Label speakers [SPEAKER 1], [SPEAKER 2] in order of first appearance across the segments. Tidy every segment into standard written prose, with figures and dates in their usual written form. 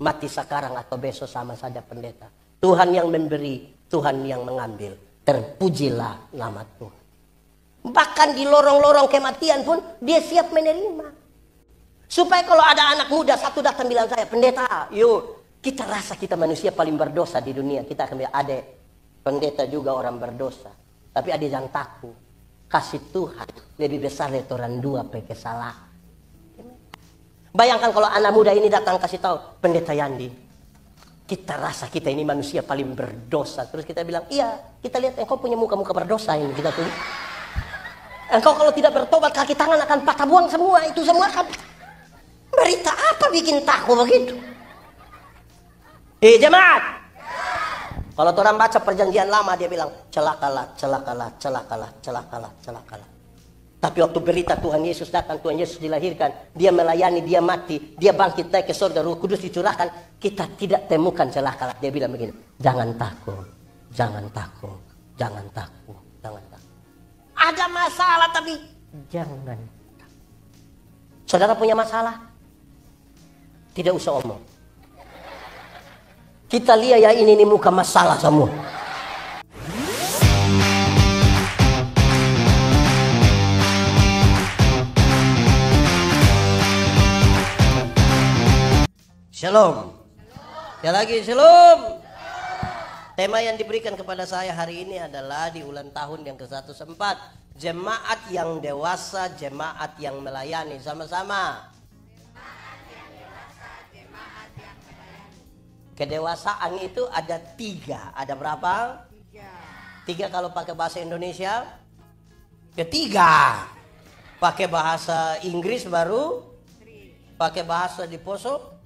[SPEAKER 1] Mati sekarang atau besok sama saja pendeta. Tuhan yang memberi, Tuhan yang mengambil. Terpujilah nama Tuhan. Bahkan di lorong-lorong kematian pun dia siap menerima. Supaya kalau ada anak muda satu datang bilang saya, pendeta, yuk kita rasa kita manusia paling berdosa di dunia. Kita akan bilang, adek, pendeta juga orang berdosa. Tapi ada yang takut. Kasih Tuhan lebih besar dari orang dua pakai salah. Bayangkan kalau anak muda ini datang kasih tahu, pendeta Yandi, kita rasa kita ini manusia paling berdosa. Terus kita bilang, iya, kita lihat engkau punya muka-muka berdosa ini. Kita tulis. Engkau kalau tidak bertobat kaki tangan akan patah buang semua. Itu semua akan... Berita apa bikin takut begitu? Jemaat. Kalau orang baca perjanjian lama dia bilang, celakalah, celakalah, celakalah, celakalah, celakalah. Tapi waktu berita Tuhan Yesus datang, Tuhan Yesus dilahirkan, dia melayani, dia mati, dia bangkit naik ke surga, Roh Kudus dicurahkan, kita tidak temukan celakalah. Dia bilang begini, jangan takut, jangan takut, jangan takut, jangan takut. Ada masalah tapi jangan takut. Saudara punya masalah? Tidak usah omong. Kita lihat ya ini muka masalah semua. Shalom. Ya lagi shalom. Tema yang diberikan kepada saya hari ini adalah di ulang tahun yang ke-104. Jemaat yang dewasa, jemaat yang melayani. Sama-sama. Kedewasaan itu ada 3. Ada berapa? 3 kalau pakai bahasa Indonesia. Ketiga. Pakai bahasa Inggris baru. Pakai bahasa di Poso.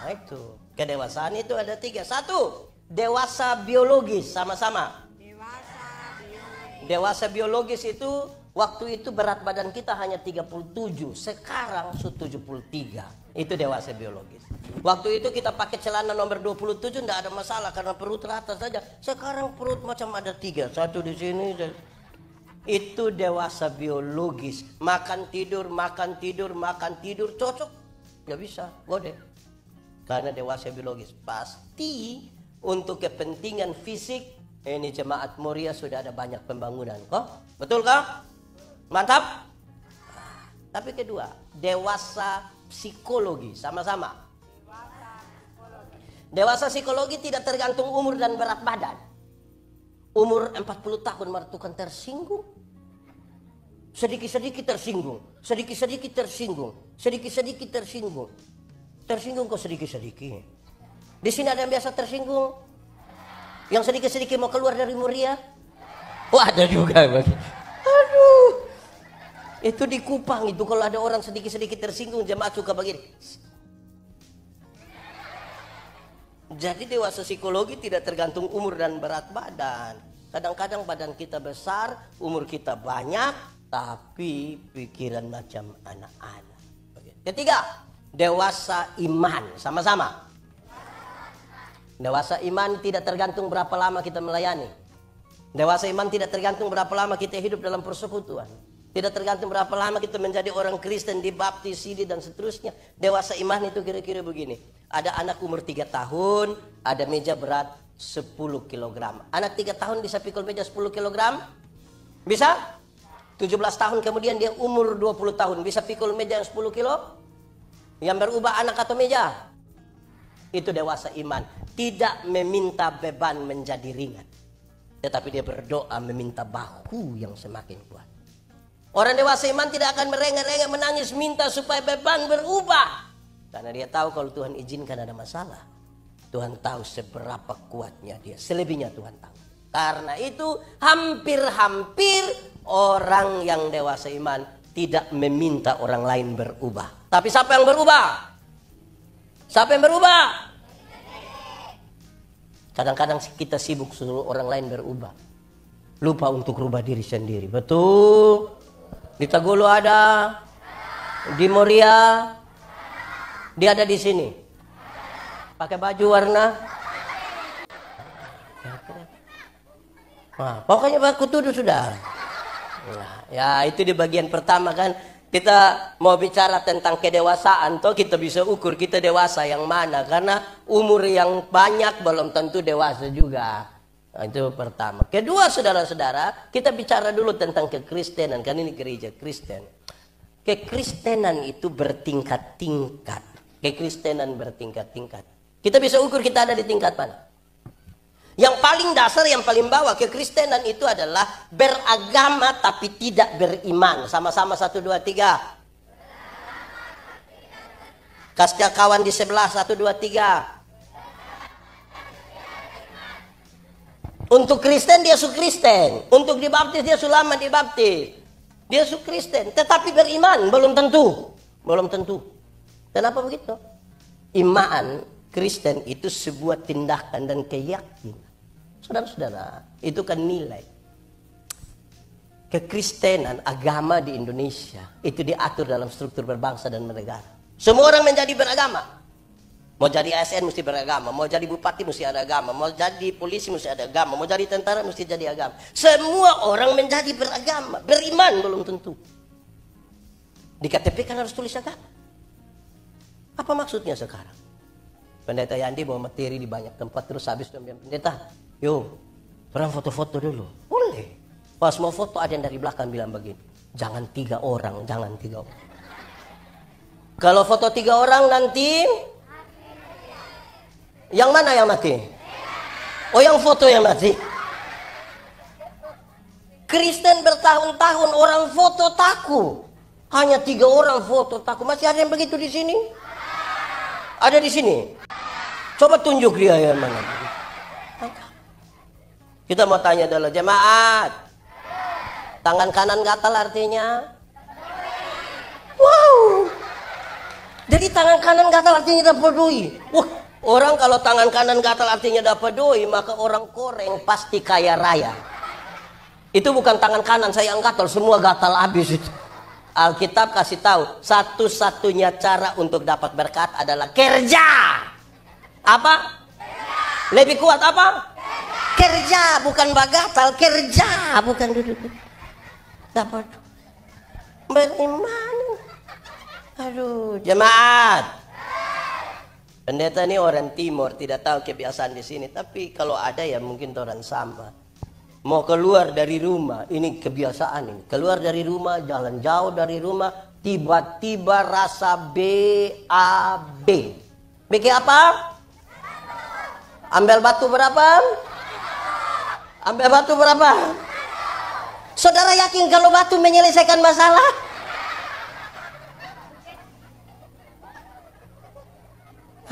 [SPEAKER 1] Nah itu. Kedewasaan itu ada 3. 1. Dewasa biologis. Sama-sama. Dewasa biologis itu waktu itu berat badan kita hanya 37. Sekarang 73. Itu dewasa biologis. Waktu itu kita pakai celana nomor 27 tidak ada masalah karena perut rata saja. Sekarang perut macam ada 3, 1 di sini. Itu dewasa biologis. Makan tidur, makan tidur, makan tidur cocok. Nggak bisa, gode. Karena dewasa biologis. Pasti untuk kepentingan fisik ini jemaat Moria sudah ada banyak pembangunan. Kok? Betul kah? Mantap. Tapi kedua, dewasa psikologi. Sama-sama. Dewasa psikologi tidak tergantung umur dan berat badan. Umur 40 tahun mertukan tersinggung. Sedikit-sedikit tersinggung. Sedikit-sedikit tersinggung. Sedikit-sedikit tersinggung. Tersinggung kok sedikit-sedikit. Di sini ada yang biasa tersinggung. Yang sedikit-sedikit mau keluar dari Moria. Oh ada juga. Aduh. Itu di Kupang itu kalau ada orang sedikit-sedikit tersinggung jemaat suka begini. Jadi dewasa psikologi tidak tergantung umur dan berat badan. Kadang-kadang badan kita besar, umur kita banyak, tapi pikiran macam anak-anak. Ketiga, dewasa iman. Sama-sama. Dewasa iman tidak tergantung berapa lama kita melayani. Dewasa iman tidak tergantung berapa lama kita hidup dalam persekutuan. Tidak tergantung berapa lama kita menjadi orang Kristen, dibaptis, sidi dan seterusnya. Dewasa iman itu kira-kira begini. Ada anak umur 3 tahun, ada meja berat 10 kg. Anak 3 tahun bisa pikul meja 10 kg? Bisa? 17 tahun kemudian dia umur 20 tahun, bisa pikul meja yang 10 kilo? Yang berubah anak atau meja? Itu dewasa iman. Tidak meminta beban menjadi ringan. Tetapi dia berdoa meminta bahu yang semakin kuat. Orang dewasa iman tidak akan merengek-rengek menangis minta supaya beban berubah. Karena dia tahu kalau Tuhan izinkan ada masalah. Tuhan tahu seberapa kuatnya dia. Selebihnya Tuhan tahu. Karena itu hampir-hampir orang yang dewasa iman tidak meminta orang lain berubah. Tapi siapa yang berubah? Siapa yang berubah? Kadang-kadang kita sibuk suruh orang lain berubah. Lupa untuk rubah diri sendiri. Betul? Di Tagolo ada, di Moria, dia ada di sini. Pakai baju warna. Nah, pokoknya aku tuduh sudah. Nah, ya itu di bagian pertama kan. kita mau bicara tentang kedewasaan, toh kita bisa ukur kita dewasa yang mana. Karena umur yang banyak belum tentu dewasa juga. Nah, itu pertama. Kedua, saudara-saudara, kita bicara dulu tentang kekristenan. Kan ini gereja Kristen. Kekristenan itu bertingkat-tingkat. Kekristenan bertingkat-tingkat. Kita bisa ukur kita ada di tingkat mana. Yang paling dasar, yang paling bawah kekristenan itu adalah beragama tapi tidak beriman. Sama-sama 1, 2, 3. Kasih kawan di sebelah 1, 2, 3. Untuk Kristen dia su Kristen. Untuk dibaptis dia lama dibaptis. Dia su Kristen. Tetapi beriman belum tentu. Belum tentu. Kenapa begitu? Iman Kristen itu sebuah tindakan dan keyakinan. Saudara-saudara, itu kan nilai. Kekristenan, agama di Indonesia itu diatur dalam struktur berbangsa dan bernegara. Semua orang menjadi beragama. Mau jadi ASN mesti beragama, mau jadi bupati mesti ada agama, mau jadi polisi mesti ada agama, mau jadi tentara mesti jadi agama. Semua orang menjadi beragama, beriman belum tentu. Di KTP kan harus tulis agama. Apa maksudnya sekarang? Pendeta Yandi mau materi di banyak tempat, terus habis bilang, pendeta, yuk, orang foto-foto dulu. Boleh. Pas mau foto ada yang dari belakang bilang begini, jangan 3 orang, jangan 3 orang. Kalau foto 3 orang nanti, yang mana yang mati? Oh, yang foto yang mati. Kristen bertahun-tahun orang foto takut. Hanya 3 orang foto takut. Masih ada yang begitu di sini? Ada di sini. Coba tunjuk dia yang mana. Kita mau tanya dulu, jemaat. Tangan kanan gatal artinya? Wow. Jadi tangan kanan gatal artinya dapat doi. Wah, orang kalau tangan kanan gatal artinya dapat doi, maka orang koreng pasti kaya raya. Itu bukan tangan kanan saya yang gatal, semua gatal habis itu. Alkitab kasih tahu, satu-satunya cara untuk dapat berkat adalah kerja. Apa? Kerja. Lebih kuat apa? Kerja, bukan bagatal, kerja, bukan duduk. Dapat beriman. Aduh, jemaat. Pendeta ini orang timur, tidak tahu kebiasaan di sini, tapi kalau ada ya mungkin orang sama. Mau keluar dari rumah, ini kebiasaan ini. Keluar dari rumah, jalan jauh dari rumah, tiba-tiba rasa BAB. BK apa? Ambil batu berapa? Ambil batu berapa? Saudara yakin kalau batu menyelesaikan masalah?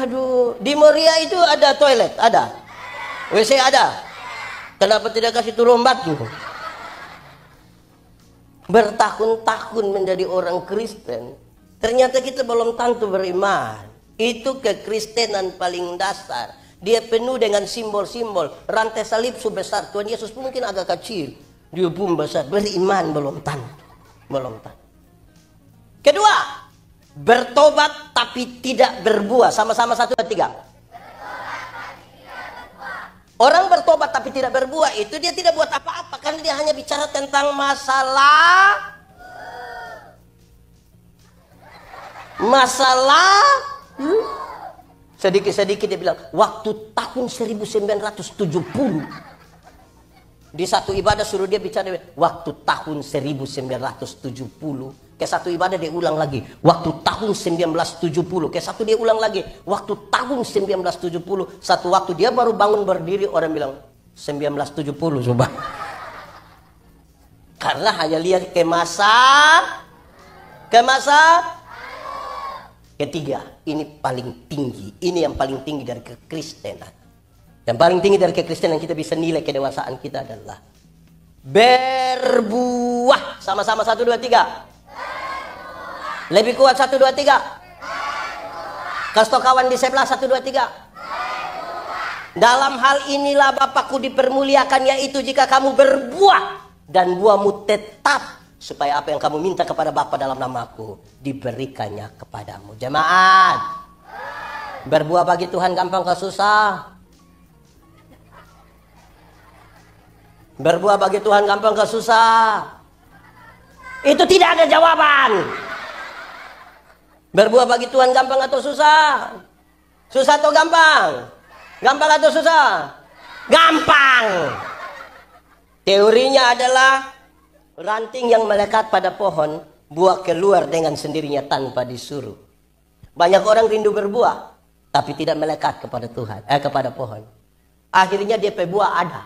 [SPEAKER 1] Aduh, di Moria itu ada toilet, ada. WC ada. Kenapa tidak kasih turun batu? Bertahun-tahun menjadi orang Kristen, ternyata kita belum tentu beriman. Itu kekristenan paling dasar. Dia penuh dengan simbol-simbol. Rantai salib sebesar Tuhan Yesus mungkin agak kecil. Dia pun besar. Beriman belum tentu. Belum tentu. Kedua, bertobat tapi tidak berbuah. Sama-sama 1, 2, 3. Orang bertobat tapi tidak berbuah itu dia tidak buat apa-apa. Karena dia hanya bicara tentang masalah sedikit-sedikit dia bilang waktu tahun 1970. Di satu ibadah suruh dia bicara waktu tahun 1970. Ke satu ibadah dia ulang lagi waktu tahun 1970. Ke satu dia ulang lagi waktu tahun 1970. Satu waktu dia baru bangun berdiri, orang bilang 1970 coba. Karena hanya lihat ke masa ketiga. Ini paling tinggi. Ini yang paling tinggi dari kekristenan. Yang paling tinggi dari kekristenan kita bisa nilai kedewasaan kita adalah berbuah. Sama-sama 1, 2, 3. Lebih kuat 1, 2, 3. Kasih tau kawan di sebelah 1, 2, 3. Dalam hal inilah Bapakku dipermuliakan, yaitu jika kamu berbuah dan buahmu tetap, supaya apa yang kamu minta kepada Bapa dalam namaku diberikannya kepadamu. Jemaat, berbuah bagi Tuhan gampang ke susah? Berbuah bagi Tuhan gampang ke susah? Itu tidak ada jawaban. Berbuah bagi Tuhan gampang atau susah? Susah atau gampang? Gampang atau susah? Gampang. Teorinya adalah ranting yang melekat pada pohon, buah keluar dengan sendirinya tanpa disuruh. Banyak orang rindu berbuah, tapi tidak melekat kepada Tuhan, kepada pohon. Akhirnya dia buah ada,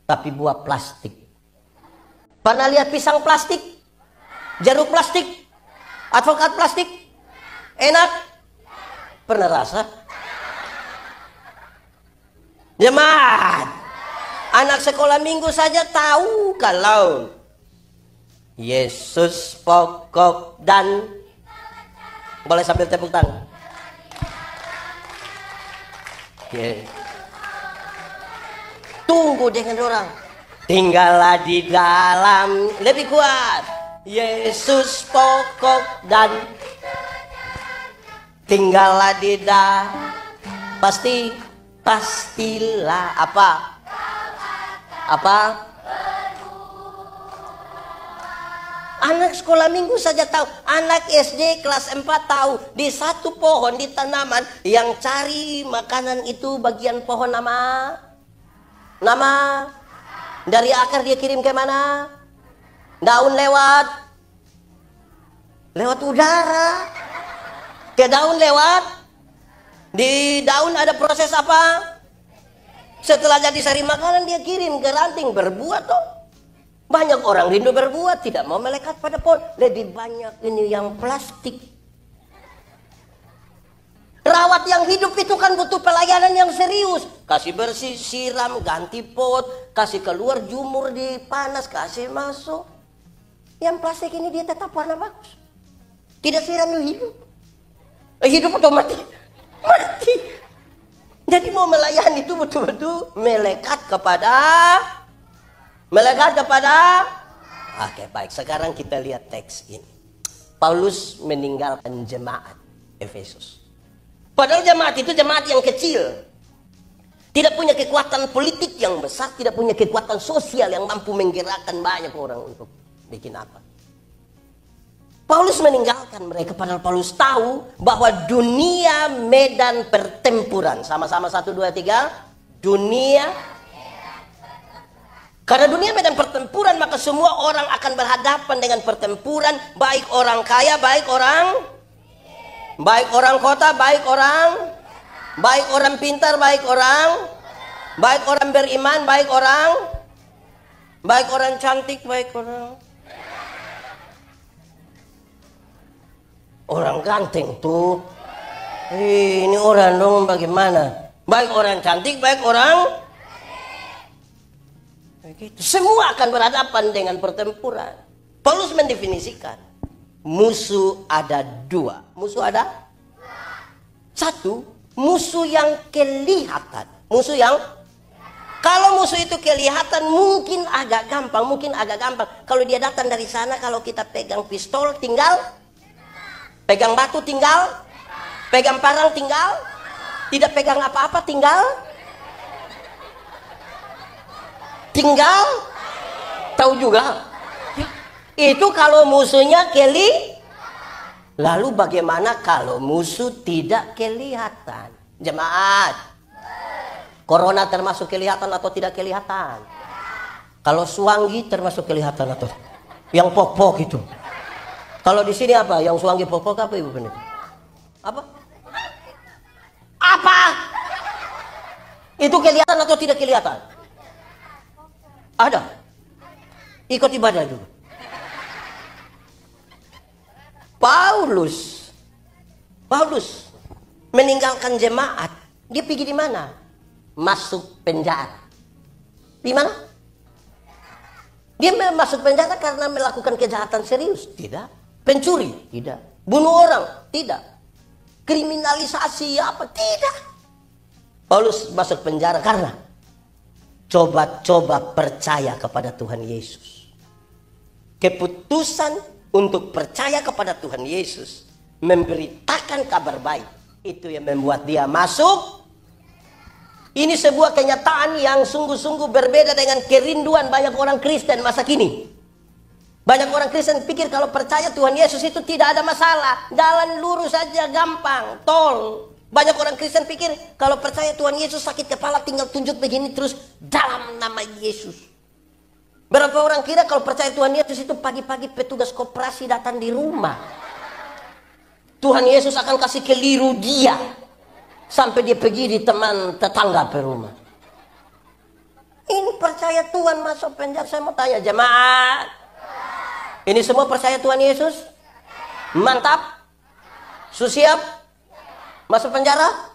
[SPEAKER 1] tapi buah plastik. Pernah lihat pisang plastik? Jeruk plastik? Advokat plastik? Enak? Pernah rasa? Jemaat, anak sekolah minggu saja tahu kalau Yesus pokok dan boleh sambil tepuk tangan. Yeah. Tunggu dengan orang. Tinggallah di dalam, lebih kuat. Yesus pokok dan tinggallah di dalam. Pastilah apa? Anak sekolah minggu saja tahu. Anak SD kelas 4 tahu. Di satu pohon, di tanaman, yang cari makanan itu bagian pohon nama. Dari akar dia kirim ke mana? Daun lewat udara. Ke daun lewat. Di daun ada proses apa? Setelah jadi sari makanan dia kirim ke ranting, berbuah toh. Banyak orang rindu berbuah, tidak mau melekat pada pohon. Lebih banyak ini yang plastik. Rawat yang hidup itu kan butuh pelayanan yang serius. Kasih bersih, siram, ganti pot, kasih keluar, jumur di panas, kasih masuk. Yang plastik ini dia tetap warna bagus. Tidak siram hidup. Hidup atau mati? Mati. Jadi mau melayani itu betul-betul melekat kepada. Oke, baik. Sekarang kita lihat teks ini. Paulus meninggalkan jemaat Efesus. Padahal jemaat itu jemaat yang kecil. Tidak punya kekuatan politik yang besar, tidak punya kekuatan sosial yang mampu menggerakkan banyak orang untuk bikin apa. Paulus meninggalkan mereka, padahal Paulus tahu bahwa dunia medan pertempuran. Sama-sama 1, 2, 3. Dunia. Karena dunia medan pertempuran, maka semua orang akan berhadapan dengan pertempuran. Baik orang kaya, baik orang kota, baik orang pintar, baik orang beriman, baik orang cantik, baik orang ganteng tuh. Ini orang dong bagaimana? Baik orang cantik, baik orang begitu. Semua akan berhadapan dengan pertempuran. Paulus mendefinisikan musuh ada 2. Musuh ada 1, musuh yang kelihatan. Kalau musuh itu kelihatan mungkin agak gampang. Kalau dia datang dari sana, kalau kita pegang pistol tinggal, pegang batu tinggal, pegang parang tinggal, tidak pegang apa-apa tinggal, tahu juga. Itu kalau musuhnya Lalu bagaimana kalau musuh tidak kelihatan? Jemaat, corona termasuk kelihatan atau tidak kelihatan? Kalau suanggi termasuk kelihatan atau yang pok-pok itu? Kalau di sini apa? Yang suanggi pok-pok apa Ibu Pendeta? Apa? Itu kelihatan atau tidak kelihatan? Ada. Ikut ibadah dulu. Paulus meninggalkan jemaat. Dia pergi di mana? Masuk penjara. Di mana? Dia masuk penjara karena melakukan kejahatan serius? Tidak. Pencuri? Tidak. Bunuh orang? Tidak. Kriminalisasi apa? Tidak. Paulus masuk penjara karena coba-coba percaya kepada Tuhan Yesus. Keputusan untuk percaya kepada Tuhan Yesus, memberitakan kabar baik, itu yang membuat dia masuk. Ini sebuah kenyataan yang sungguh-sungguh berbeda dengan kerinduan banyak orang Kristen masa kini. Banyak orang Kristen pikir kalau percaya Tuhan Yesus itu tidak ada masalah. Jalan lurus saja, gampang, tol. Banyak orang Kristen pikir kalau percaya Tuhan Yesus sakit kepala tinggal tunjuk begini terus dalam nama Yesus. Berapa orang kira kalau percaya Tuhan Yesus itu pagi-pagi petugas koperasi datang di rumah. Tuhan Yesus akan kasih keliru dia. Sampai dia pergi di teman tetangga per rumah. Ini percaya Tuhan masuk penjara. Saya mau tanya jemaat. Ini semua percaya Tuhan Yesus? Mantap? Siap? Masuk penjara?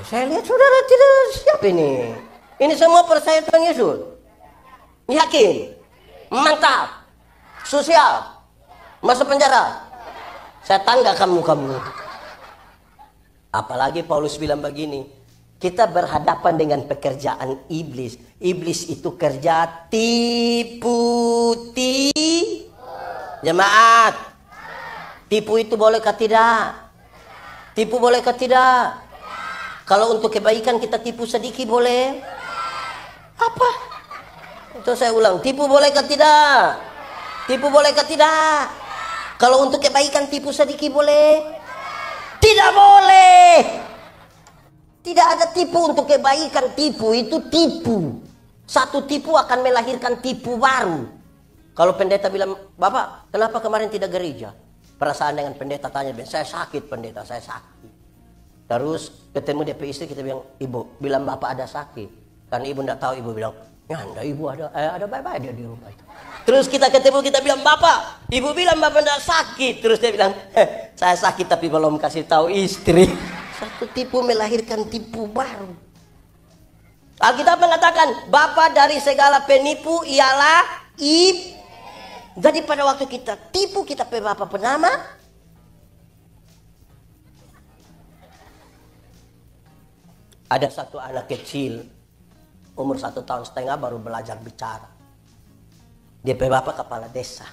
[SPEAKER 1] Saya lihat saudara tidak siap ini. Ini semua percaya Tuhan Yesus? Yakin? Mantap? Siap? Masuk penjara? Saya tanggakan kamu. Apalagi Paulus bilang begini. Kita berhadapan dengan pekerjaan iblis. Iblis itu kerja tipu. Jemaat. Tipu itu bolehkah tidak? Tipu bolehkah tidak? Kalau untuk kebaikan kita tipu sedikit boleh? Apa? Itu saya ulang. Tipu bolehkah tidak? Tipu bolehkah tidak? Kalau untuk kebaikan tipu sedikit boleh? Tidak boleh. Tidak ada tipu untuk kebaikan. Tipu itu tipu. Satu tipu akan melahirkan tipu baru. Kalau pendeta bilang, Bapak kenapa kemarin tidak gereja? Perasaan dengan pendeta tanya, saya sakit pendeta, saya sakit. Terus ketemu DP istri, kita bilang, Ibu bilang Bapak ada sakit. Karena ibu tidak tahu, ibu bilang, ya anda ibu ada baik-baik dia di rumah itu. Terus kita ketemu, kita bilang, Bapak, ibu bilang Bapak tidak sakit. Terus dia bilang, saya sakit tapi belum kasih tahu istri. Satu tipu melahirkan tipu baru. Alkitab mengatakan bapa dari segala penipu ialah iblis. Jadi pada waktu kita tipu kita pe bapa penama. Ada satu anak kecil umur 1,5 tahun baru belajar bicara. Dia pe bapa kepala desa.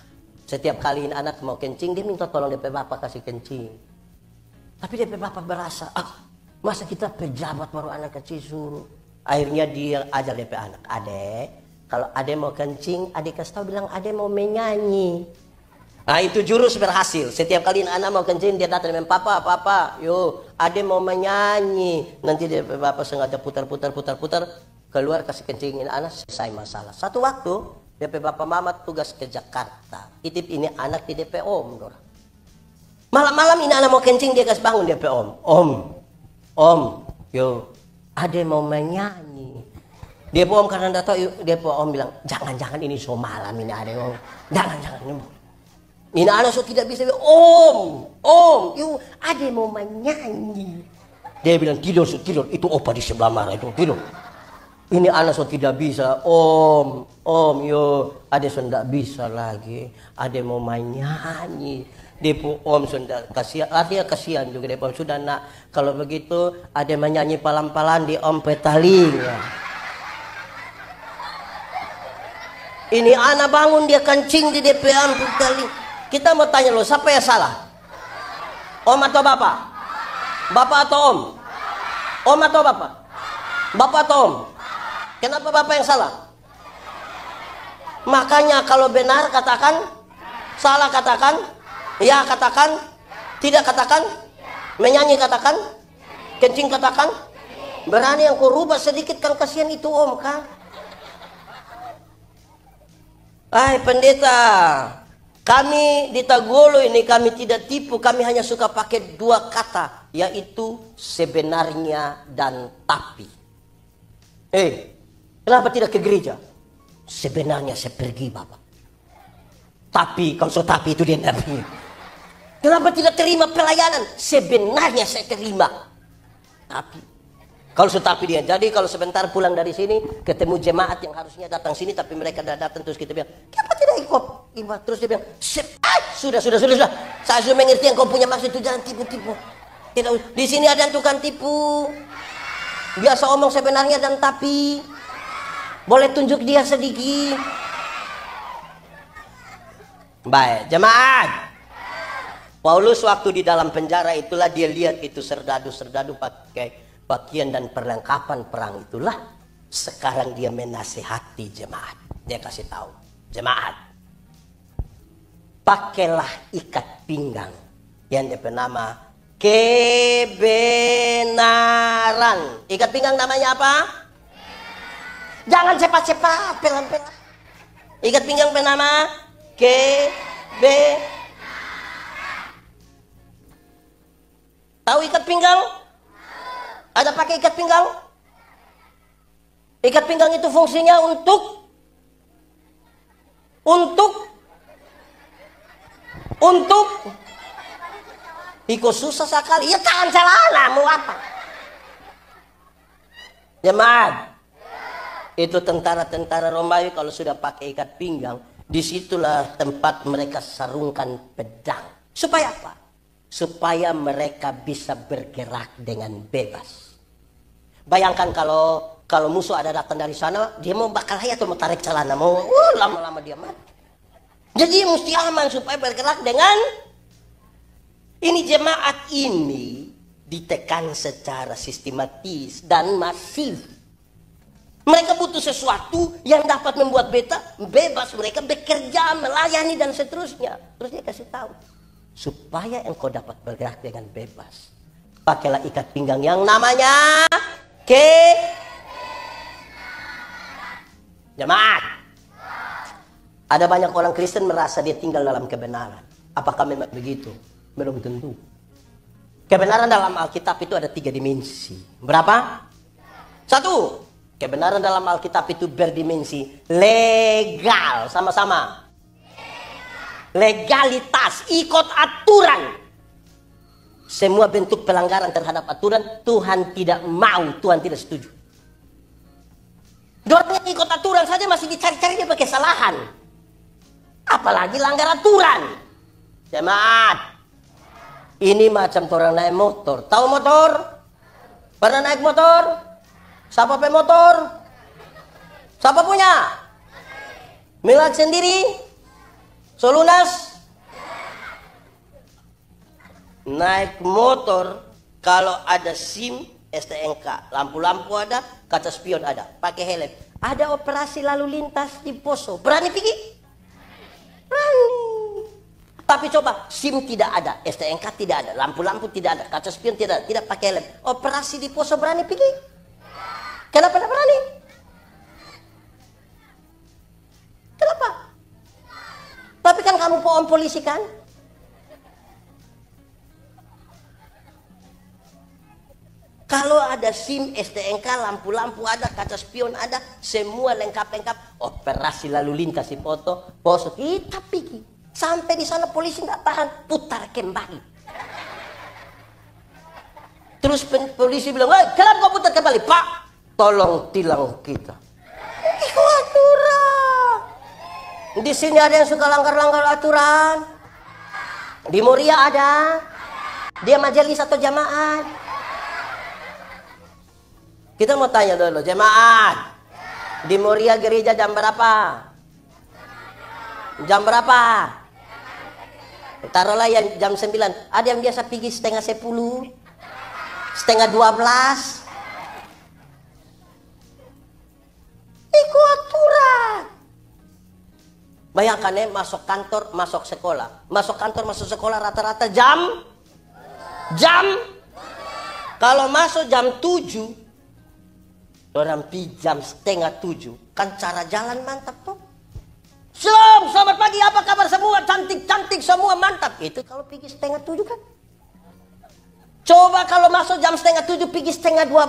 [SPEAKER 1] Setiap kali ini anak mau kencing dia minta tolong dia pe bapa kasih kencing. Tapi dia bapak berasa, masa kita pejabat baru anak kecil suruh. Akhirnya dia ajar dia anak, adek, kalau adek mau kencing, adek kasih tahu bilang adek mau menyanyi. Nah itu jurus berhasil. Setiap kali anak mau kencing dia datang dengan papa, yo, adek mau menyanyi. Nanti dia bapak sengaja putar, keluar kasih kencingin anak, selesai masalah. Satu waktu dia bapak mama tugas ke Jakarta, titip ini anak di DP Om, Dora. Malam-malam ini anak mau kencing dia kasih bangun dia pe om, yo, ada mau menyanyi. Dia pe om karena tidak tahu, dia pe om bilang jangan ini so malam ini ada om, jangan. Ini anak so tidak bisa, om, yo, ada mau menyanyi. Dia bilang tidur itu opa di sebelah mana itu tidur. Ini anak so tidak bisa, om, yo, ada so tidak bisa lagi, ada mau menyanyi. Depo om sudah kasihan, artinya kasihan juga depo om sudah nak. Kalau begitu ada menyanyi palan-palan di om petaling. Ya. Ini anak bangun dia kencing di DP om petaling. Kita mau tanya lo siapa yang salah? Om atau bapak? Bapak atau om? Om atau bapak? Bapak atau om? Kenapa bapak yang salah? Makanya kalau benar katakan, salah katakan. Ya katakan, tidak katakan, menyanyi katakan, kencing katakan. Berani yang kau rubah sedikit kan kasihan itu om kan. Pendeta, kami di Tagolo ini kami tidak tipu, kami hanya suka pakai 2 kata, yaitu sebenarnya dan tapi. Kenapa tidak ke gereja? Sebenarnya saya pergi Bapak. Tapi kalau so tapi itu dia tidak pergi. Kenapa tidak terima pelayanan? Sebenarnya saya terima. Tapi kalau tapi dia. Jadi kalau sebentar pulang dari sini ketemu jemaat yang harusnya datang sini tapi mereka tidak datang, terus kita bilang, "Kenapa tidak ikut?" Terus dia bilang, sudah. Saya sudah mengerti yang kau punya maksud itu, jangan tipu-tipu. Tidak, di sini ada yang tukang tipu. Biasa omong sebenarnya dan tapi. Boleh tunjuk dia sedikit. Baik, jemaat. Paulus waktu di dalam penjara itulah dia lihat itu serdadu-serdadu pakai pakaian dan perlengkapan perang itulah. Sekarang dia menasihati jemaat. Dia kasih tahu, jemaat, pakailah ikat pinggang yang bernama kebenaran. Ikat pinggang namanya apa? Jangan cepat-cepat, pelan-pelan. Ikat pinggang bernama Tahu ikat pinggang? Ada pakai ikat pinggang? Ikat pinggang itu fungsinya untuk Iko susah sekali. Ya tahan celana, mau apa? Jemaat, itu tentara-tentara Romawi kalau sudah pakai ikat pinggang, disitulah tempat mereka sarungkan pedang. Supaya apa? Supaya mereka bisa bergerak dengan bebas. Bayangkan kalau musuh ada datang dari sana, dia mau bakal atau mau tarik celana, mau lama-lama dia mati. Jadi mesti aman supaya bergerak dengan ini. Jemaat ini ditekan secara sistematis dan masif. Mereka butuh sesuatu yang dapat membuat bebas mereka bekerja, melayani dan seterusnya. Terus dia kasih tahu, supaya engkau dapat bergerak dengan bebas, pakailah ikat pinggang yang namanya Jemaat, ada banyak orang Kristen merasa dia tinggal dalam kebenaran. Apakah memang begitu? Belum tentu. Kebenaran dalam Alkitab itu ada 3 dimensi. Berapa? 1. Kebenaran dalam Alkitab itu berdimensi legal. Sama-sama. Legalitas, ikut aturan. Semua bentuk pelanggaran terhadap aturan Tuhan tidak mau, Tuhan tidak setuju. Orang yang ikut aturan saja masih dicari-cari dia pakai kesalahan, apalagi langgar aturan. Jemaat, ini macam orang naik motor. Tahu motor? Pernah naik motor? Siapa pakai motor? Siapa punya? Milik sendiri? Solunas? Naik motor kalau ada SIM, STNK, lampu-lampu ada, kaca spion ada, pakai helm. Ada operasi lalu lintas di Poso. Berani pergi? Berani. Tapi coba, SIM tidak ada, STNK tidak ada, lampu-lampu tidak ada, kaca spion tidak ada, tidak pakai helm. Operasi di Poso berani pergi? Kenapa tidak berani? Kenapa? Tapi kan kamu pohon polisi kan? Kalau ada SIM, STNK, lampu-lampu ada, kaca spion ada, semua lengkap-lengkap, operasi lalu lintas di Poso, kita pergi. Sampai di sana polisi nggak tahan, putar kembali. Terus polisi bilang, kenapa kau putar kembali? Pak, tolong tilang kita. Itu aturan. Di sini ada yang suka langgar-langgar aturan. Di Moria ada. Dia majelis atau jamaat? Kita mau tanya dulu, jemaat. Di Moria gereja jam berapa? Jam berapa? Taruhlah yang jam 9. Ada yang biasa pergi setengah 10, setengah 12. Ikut aturan. Bayangkan masuk kantor, masuk sekolah. Masuk kantor, masuk sekolah rata-rata jam. Kalau masuk jam 7, orang pi jam setengah 7. Kan cara jalan mantap tuh. Selamat pagi, apa kabar semua? Cantik-cantik semua, mantap. Itu kalau pergi setengah 7 kan. Coba kalau masuk jam setengah 7 pergi setengah 12.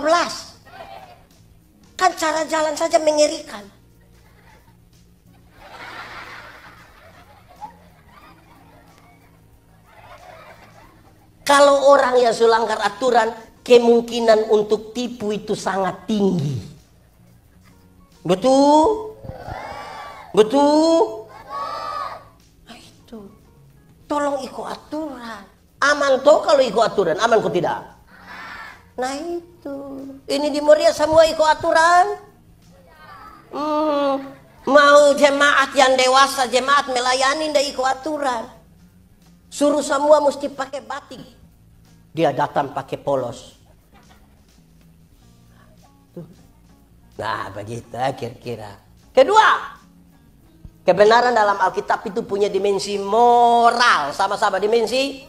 [SPEAKER 1] Kan cara jalan saja mengerikan. Kalau orang yang melanggar aturan, kemungkinan untuk tipu itu sangat tinggi. Betul? Betul? Nah, itu. Tolong ikut aturan. Aman toh kalau ikut aturan, aman kok tidak? Nah itu. Ini di Moria semua ikut aturan. Mau jemaat yang dewasa, jemaat melayani tidak ikut aturan. Suruh semua mesti pakai batik. Dia datang pakai polos. Nah begitu kira-kira. Kedua, Kebenaran dalam Alkitab itu punya dimensi moral. Sama-sama dimensi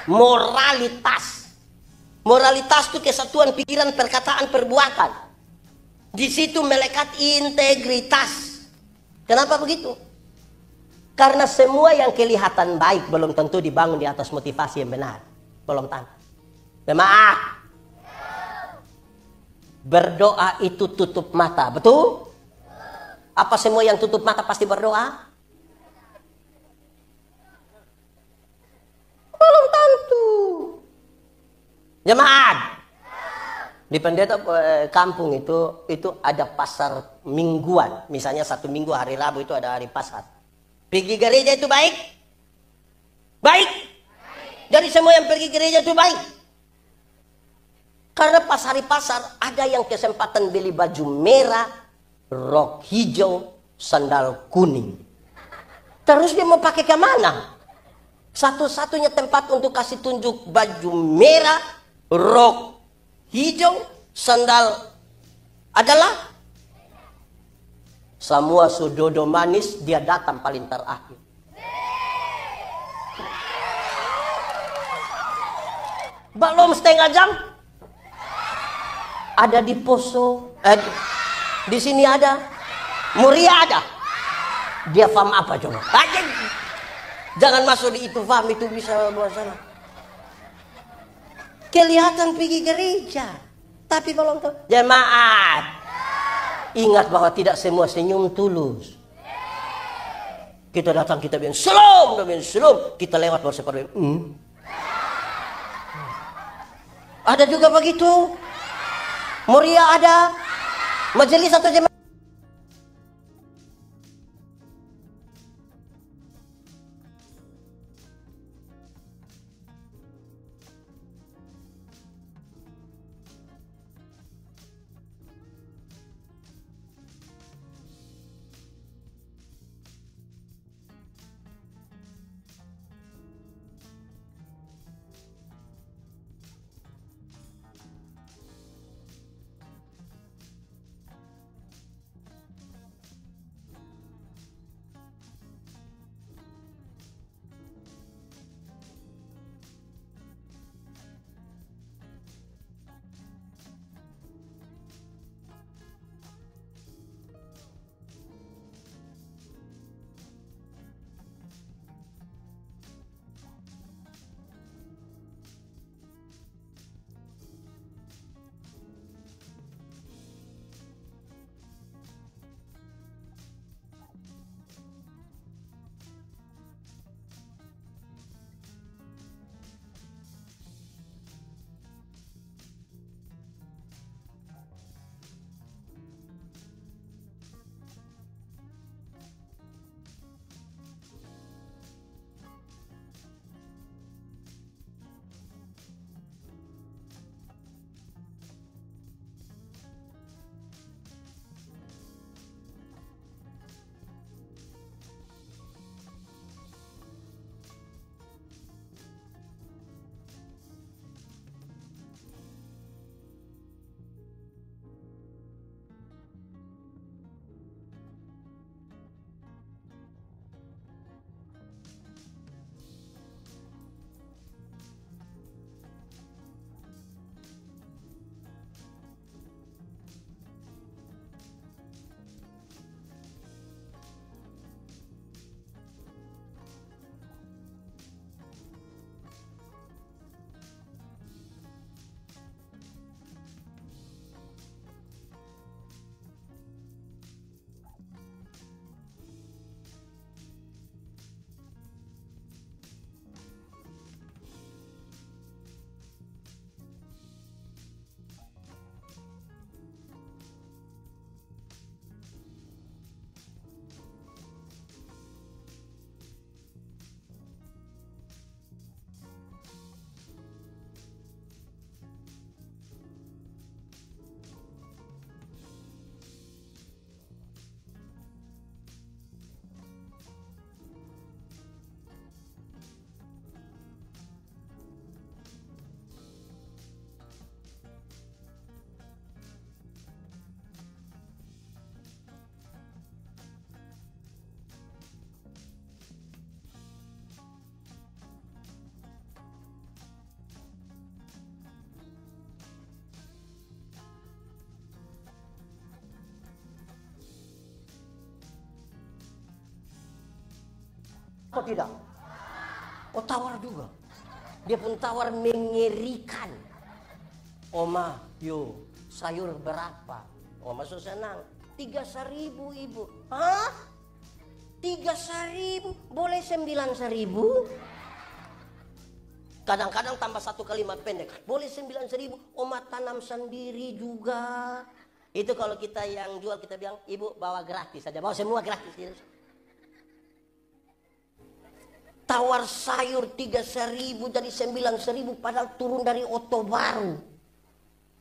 [SPEAKER 1] moralitas. Moralitas itu kesatuan pikiran, perkataan, perbuatan. Di situ melekat integritas. Kenapa begitu? Karena semua yang kelihatan baik belum tentu dibangun di atas motivasi yang benar. Belum tentu. Jemaat, berdoa itu tutup mata, betul? Apa semua yang tutup mata pasti berdoa? Belum tentu. Jemaat, di pendeta kampung itu ada pasar mingguan. Misalnya satu minggu hari Rabu itu ada hari pasar. Pergi gereja itu baik? Baik. Jadi semua yang pergi gereja itu baik. Karena pas hari pasar ada yang kesempatan beli baju merah, rok hijau, sandal kuning. Terus dia mau pakai ke mana? Satu-satunya tempat untuk kasih tunjuk baju merah, rok hijau, sandal adalah semua sudodo manis, dia datang paling terakhir. Belum setengah jam ada di Poso, di sini ada, Muria ada. Dia paham apa coba? Jangan masuk di itu, paham itu bisa buat salah. Kelihatan pergi gereja, tapi belum tahu. Jemaat, ingat bahwa tidak semua senyum tulus. Kita datang, kita bilang shalom, kita lewat baru seperti Ada juga begitu. Muria ada, majelis atau jemaat. Kok tidak? Oh tawar juga. Dia pun tawar mengerikan. Oma, yo sayur berapa? Oma so senang. 3.000 ibu. Hah? 3.000? Boleh 9.000? Kadang-kadang tambah satu kalimat pendek. Boleh 9.000, Oma tanam sendiri juga. Itu kalau kita yang jual kita bilang, ibu bawa gratis saja. Bawa semua gratis. Tawar sayur 3.000 jadi 9.000 padahal turun dari oto baru.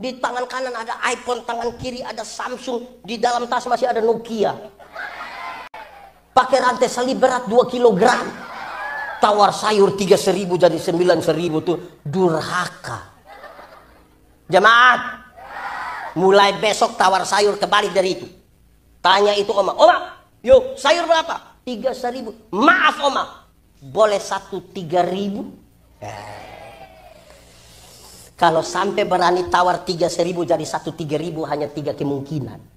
[SPEAKER 1] Di tangan kanan ada iPhone, tangan kiri ada Samsung, di dalam tas masih ada Nokia. Pakai rantai salib berat 2 kilogram. Tawar sayur 3.000 jadi 9.000 tuh durhaka. Jemaat, mulai besok tawar sayur kebalik dari itu. Tanya itu Oma, yuk sayur berapa? 3.000. Maaf Oma, boleh 3.000? Kalau sampai berani tawar 3.000 jadi 3.000 hanya 3 kemungkinan.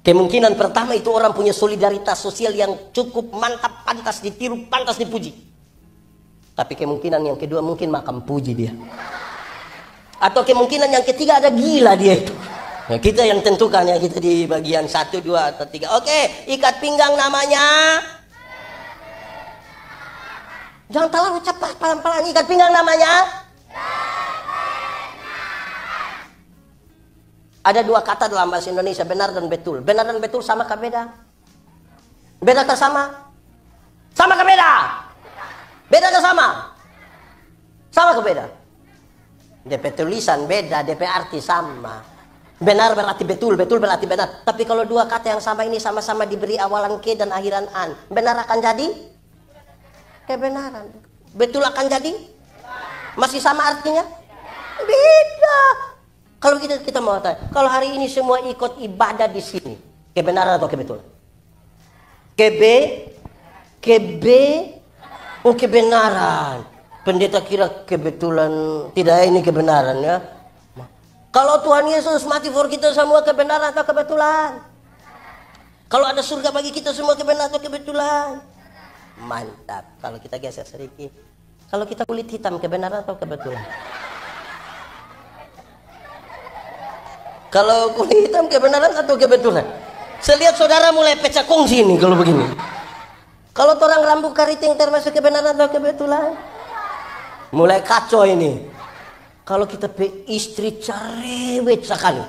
[SPEAKER 1] Kemungkinan pertama itu orang punya solidaritas sosial yang cukup mantap, pantas ditiru, pantas dipuji. Tapi kemungkinan yang kedua mungkin makam puji dia. Atau kemungkinan yang ketiga ada gila dia itu. Nah, kita yang tentukan ya, kita di bagian 1, 2, atau 3. Oke, ikat pinggang namanya. Jangan terlalu cepat, pelan-pelan. Ikat pinggang namanya. Ada 2 kata dalam bahasa Indonesia, benar dan betul. Benar dan betul sama kah beda? Beda kah sama? Sama kah beda? Beda kah sama? Sama kah beda? DP tulisan beda, DP arti sama. Benar berarti betul, betul berarti benar. Tapi kalau 2 kata yang sama ini sama-sama diberi awalan ke dan akhiran an, benar akan jadi kebenaran. Betul akan jadi? Masih sama artinya? Beda. Kalau kita mau tanya, kalau hari ini semua ikut ibadah di sini, kebenaran atau kebetulan? Kebenaran. Pendeta kira kebetulan, tidak ini kebenaran ya. Kalau Tuhan Yesus mati for kita semua, kebenaran atau kebetulan? Kalau ada surga bagi kita semua, kebenaran atau kebetulan? Mantap. Kalau kita geser sedikit, kalau kita kulit hitam, kebenaran atau kebetulan? Kalau kulit hitam kebenaran atau kebetulan? Saya lihat saudara mulai pecah kongsi nih kalau begini. Kalau orang rambut keriting termasuk kebenaran atau kebetulan? Mulai kacau ini. Kalau kita istri cerewet sekali,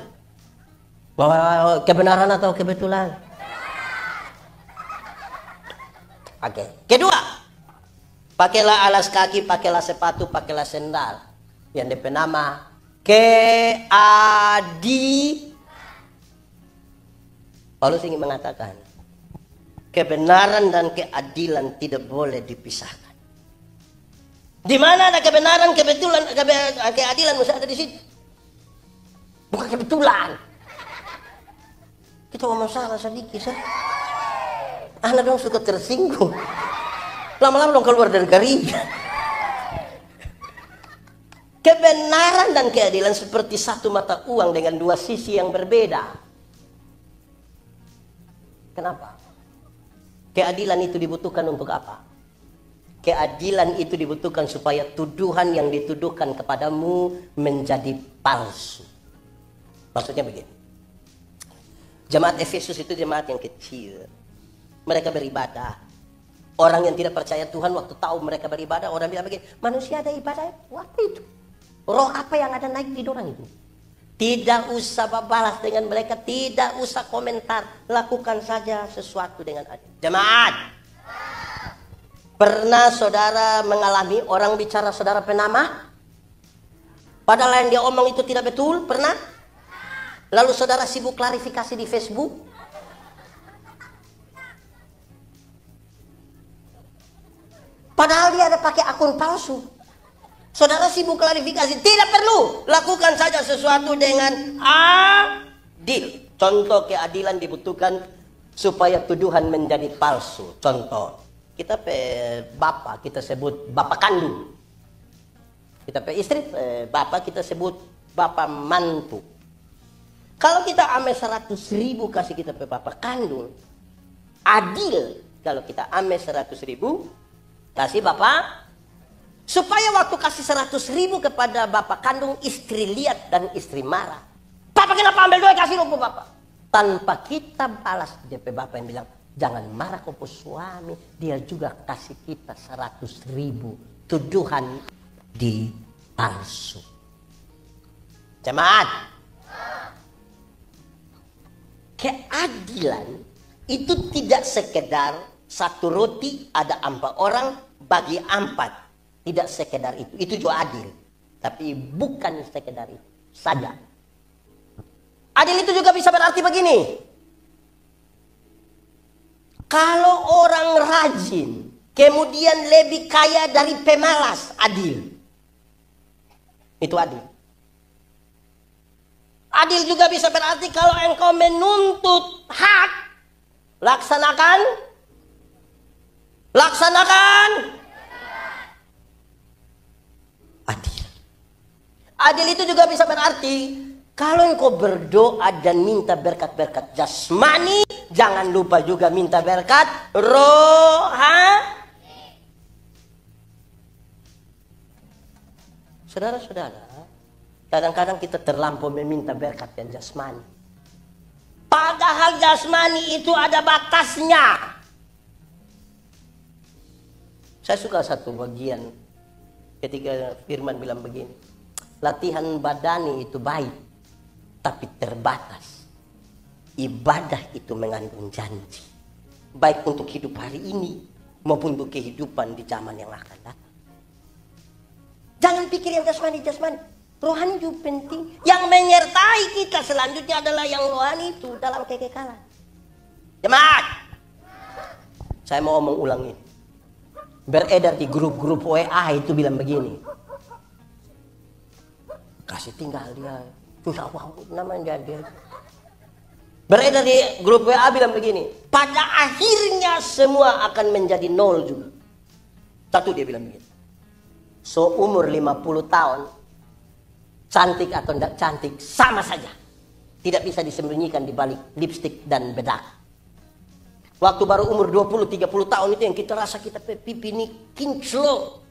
[SPEAKER 1] bahwa kebenaran atau kebetulan? Oke. Kedua, pakailah alas kaki, pakailah sepatu, pakailah sendal yang DP nama Paulus ingin mengatakan kebenaran dan keadilan tidak boleh dipisahkan. Di mana ada kebenaran, kebetulan, keadilan mesti ada di situ. Bukan kebetulan. Kita ngomong salah sedikit, anak dong suka tersinggung. Lama-lama dong keluar dari garis. Kebenaran dan keadilan seperti satu mata uang dengan 2 sisi yang berbeda. Kenapa? Keadilan itu dibutuhkan untuk apa? Keadilan itu dibutuhkan supaya tuduhan yang dituduhkan kepadamu menjadi palsu. Maksudnya begini. Jemaat Efesus itu jemaat yang kecil. Mereka beribadah. Orang yang tidak percaya Tuhan waktu tahu mereka beribadah, orang bilang begini, manusia ada ibadah waktu itu. Roh apa yang ada naik di orang itu? Tidak usah balas dengan mereka, tidak usah komentar, lakukan saja sesuatu dengan adil. Jemaat, pernah saudara mengalami orang bicara saudara penamah? Padahal yang dia omong itu tidak betul, pernah? Lalu saudara sibuk klarifikasi di Facebook? Padahal dia ada pakai akun palsu. Saudara sibuk klarifikasi, tidak perlu. Lakukan saja sesuatu dengan adil. Contoh keadilan dibutuhkan supaya tuduhan menjadi palsu. Contoh, kita bapak kita sebut bapak kandung. Kita istri bapak kita sebut bapak mantu. Kalau kita ambil 100.000 kasih kita bapak kandung, adil kalau kita ambil 100.000, kasih Bapak. Supaya waktu kasih 100.000 kepada Bapak kandung, istri lihat dan istri marah. Papa kenapa ambil duit kasih lu Bapak? Tanpa kita balas, DP Bapak yang bilang, jangan marah ke suami, dia juga kasih kita 100.000. Tuduhan di palsu. Jemaat, keadilan itu tidak sekedar satu roti ada 4 orang bagi 4. Tidak sekedar itu juga adil. Tapi bukan sekedar itu saja. Adil itu juga bisa berarti begini. Kalau orang rajin, kemudian lebih kaya dari pemalas, adil. Itu adil. Adil juga bisa berarti kalau engkau menuntut hak, laksanakan. Adil. Adil itu juga bisa berarti kalau engkau berdoa dan minta berkat-berkat jasmani, jangan lupa juga minta berkat rohani. Saudara-saudara, kadang-kadang kita terlampau meminta berkat dan jasmani. Padahal jasmani itu ada batasnya. Saya suka satu bagian ketika firman bilang begini, latihan badani itu baik, tapi terbatas. Ibadah itu mengandung janji, baik untuk hidup hari ini maupun untuk kehidupan di zaman yang akan datang. Jangan pikir yang jasmani. Rohani juga penting. Yang menyertai kita selanjutnya adalah yang rohani itu dalam kekekalan. Jemaat, saya mau mengulangi. Beredar di grup-grup WA itu bilang begini, kasih tinggal dia, susah namanya dia. Beredar di grup WA bilang begini, pada akhirnya semua akan menjadi nol juga. Satu dia bilang begini, so umur 50 tahun, cantik atau tidak cantik sama saja, tidak bisa disembunyikan di balik lipstik dan bedak. Waktu baru umur 20-30 tahun itu yang kita rasa kita pipi ini kinclong.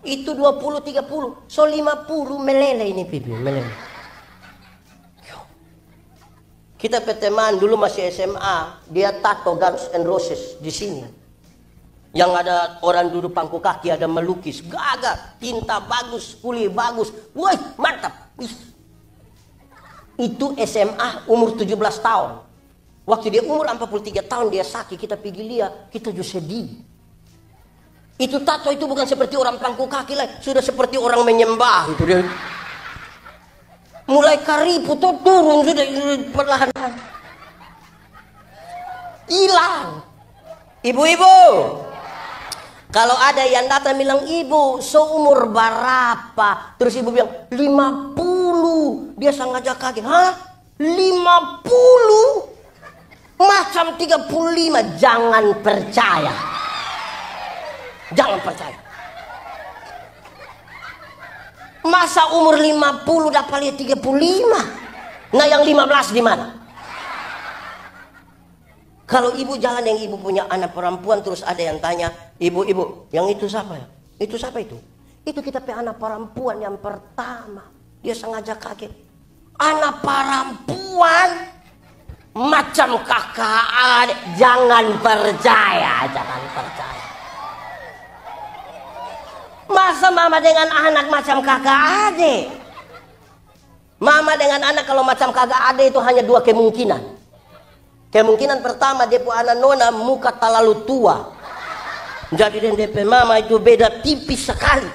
[SPEAKER 1] Itu 20-30. So 50 meleleh ini pipi, meleleh. Kita teman dulu masih SMA, dia tato Guns N' Roses di sini. Yang ada orang duduk pangku kaki, ada melukis, gagah, tinta bagus, kulit bagus. Woi, mantap. Itu SMA umur 17 tahun. Waktu dia umur 43 tahun dia sakit, kita pergi lihat, kita juga sedih. Itu tato itu bukan seperti orang pangku kaki lah, sudah seperti orang menyembah. Itu dia. Mulai karipu tuh turun sudah perlahan-lahan. Hilang. Ibu-ibu, kalau ada yang datang bilang, ibu seumur berapa? Terus ibu bilang 50. Dia sengaja kaget. Hah? 50? Macam 35, jangan percaya. Jangan percaya. Masa umur 50 dapat lihat 35? Nah yang 15 di mana? Kalau ibu jalan yang ibu punya anak perempuan terus ada yang tanya, ibu, yang itu siapa ya? Itu siapa itu? Itu kita punya anak perempuan yang pertama. Dia sengaja kaget. Anak perempuan? Macam kakak adik, jangan percaya. Masa mama dengan anak macam kakak adik? Mama dengan anak kalau macam kakak adik itu hanya 2 kemungkinan. Kemungkinan pertama dia punya anak nona muka terlalu tua, jadi DP mama itu beda tipis sekali.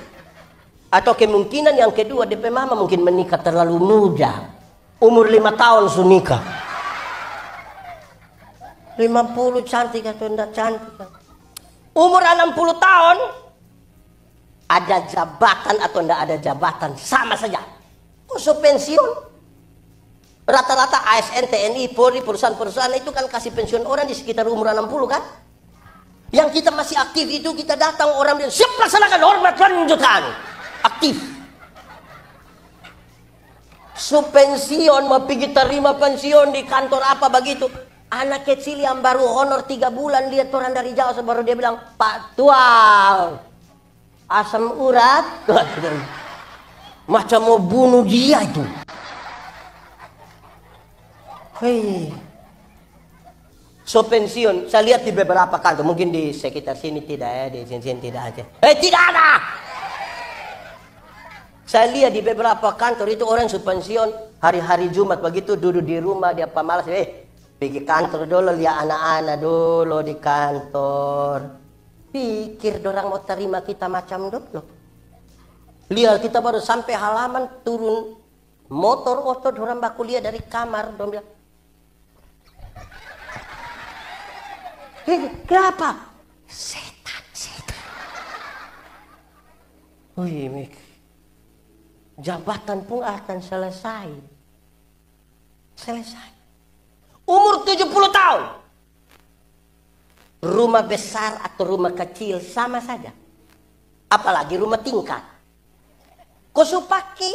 [SPEAKER 1] Atau kemungkinan yang kedua DP mama mungkin menikah terlalu muda, umur 5 tahun sudah nikah. 50 cantik atau tidak cantik. Umur 60 tahun ada jabatan atau tidak ada jabatan sama saja. Khusus pensiun. Rata-rata ASN, TNI, Polri, perusahaan-perusahaan itu kan kasih pensiun orang di sekitar umur 60 kan. Yang kita masih aktif itu kita datang orang bilang siap laksanakan hormat lanjutan. Aktif. So pensiun mau pergi terima pensiun di kantor apa begitu. Anak kecil yang baru honor 3 bulan lihat orang dari jauh, baru dia bilang, Pak Tual, asam urat. Macam mau bunuh dia itu. Hei. So pensiun, saya lihat di beberapa kantor, mungkin di sekitar sini tidak ya, di sini tidak aja. Tidak ada. Saya lihat di beberapa kantor itu orang so pensiun, hari-hari Jumat begitu duduk di rumah, dia pemalas, pergi kantor dulu, lihat anak-anak dulu di kantor. Pikir dorang mau terima kita macam dulu. Lihat kita baru sampai halaman, turun motor otot, dorang baku lihat dari kamar, dorang bilang, kenapa? Setan. Wih, jabatan pun akan selesai. Umur 70 tahun. Rumah besar atau rumah kecil sama saja. Apalagi rumah tingkat. Kau supaki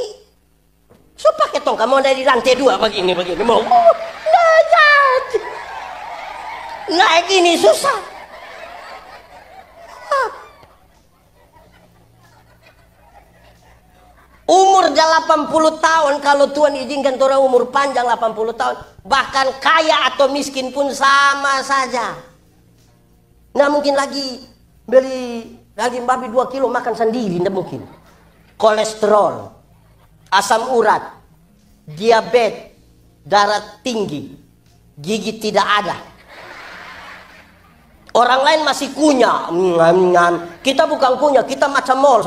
[SPEAKER 1] tongkat mau dari lantai 2 begini. Mau naik ini susah. Umur 80 tahun, kalau Tuhan izinkan orang umur panjang 80 tahun, bahkan kaya atau miskin pun sama saja. Nggak mungkin lagi beli daging babi 2 kilo makan sendiri, nggak mungkin. Kolesterol, asam urat, diabetes, darah tinggi, gigi tidak ada. Orang lain masih kunyah. Kita bukan kunyah, kita macam mall.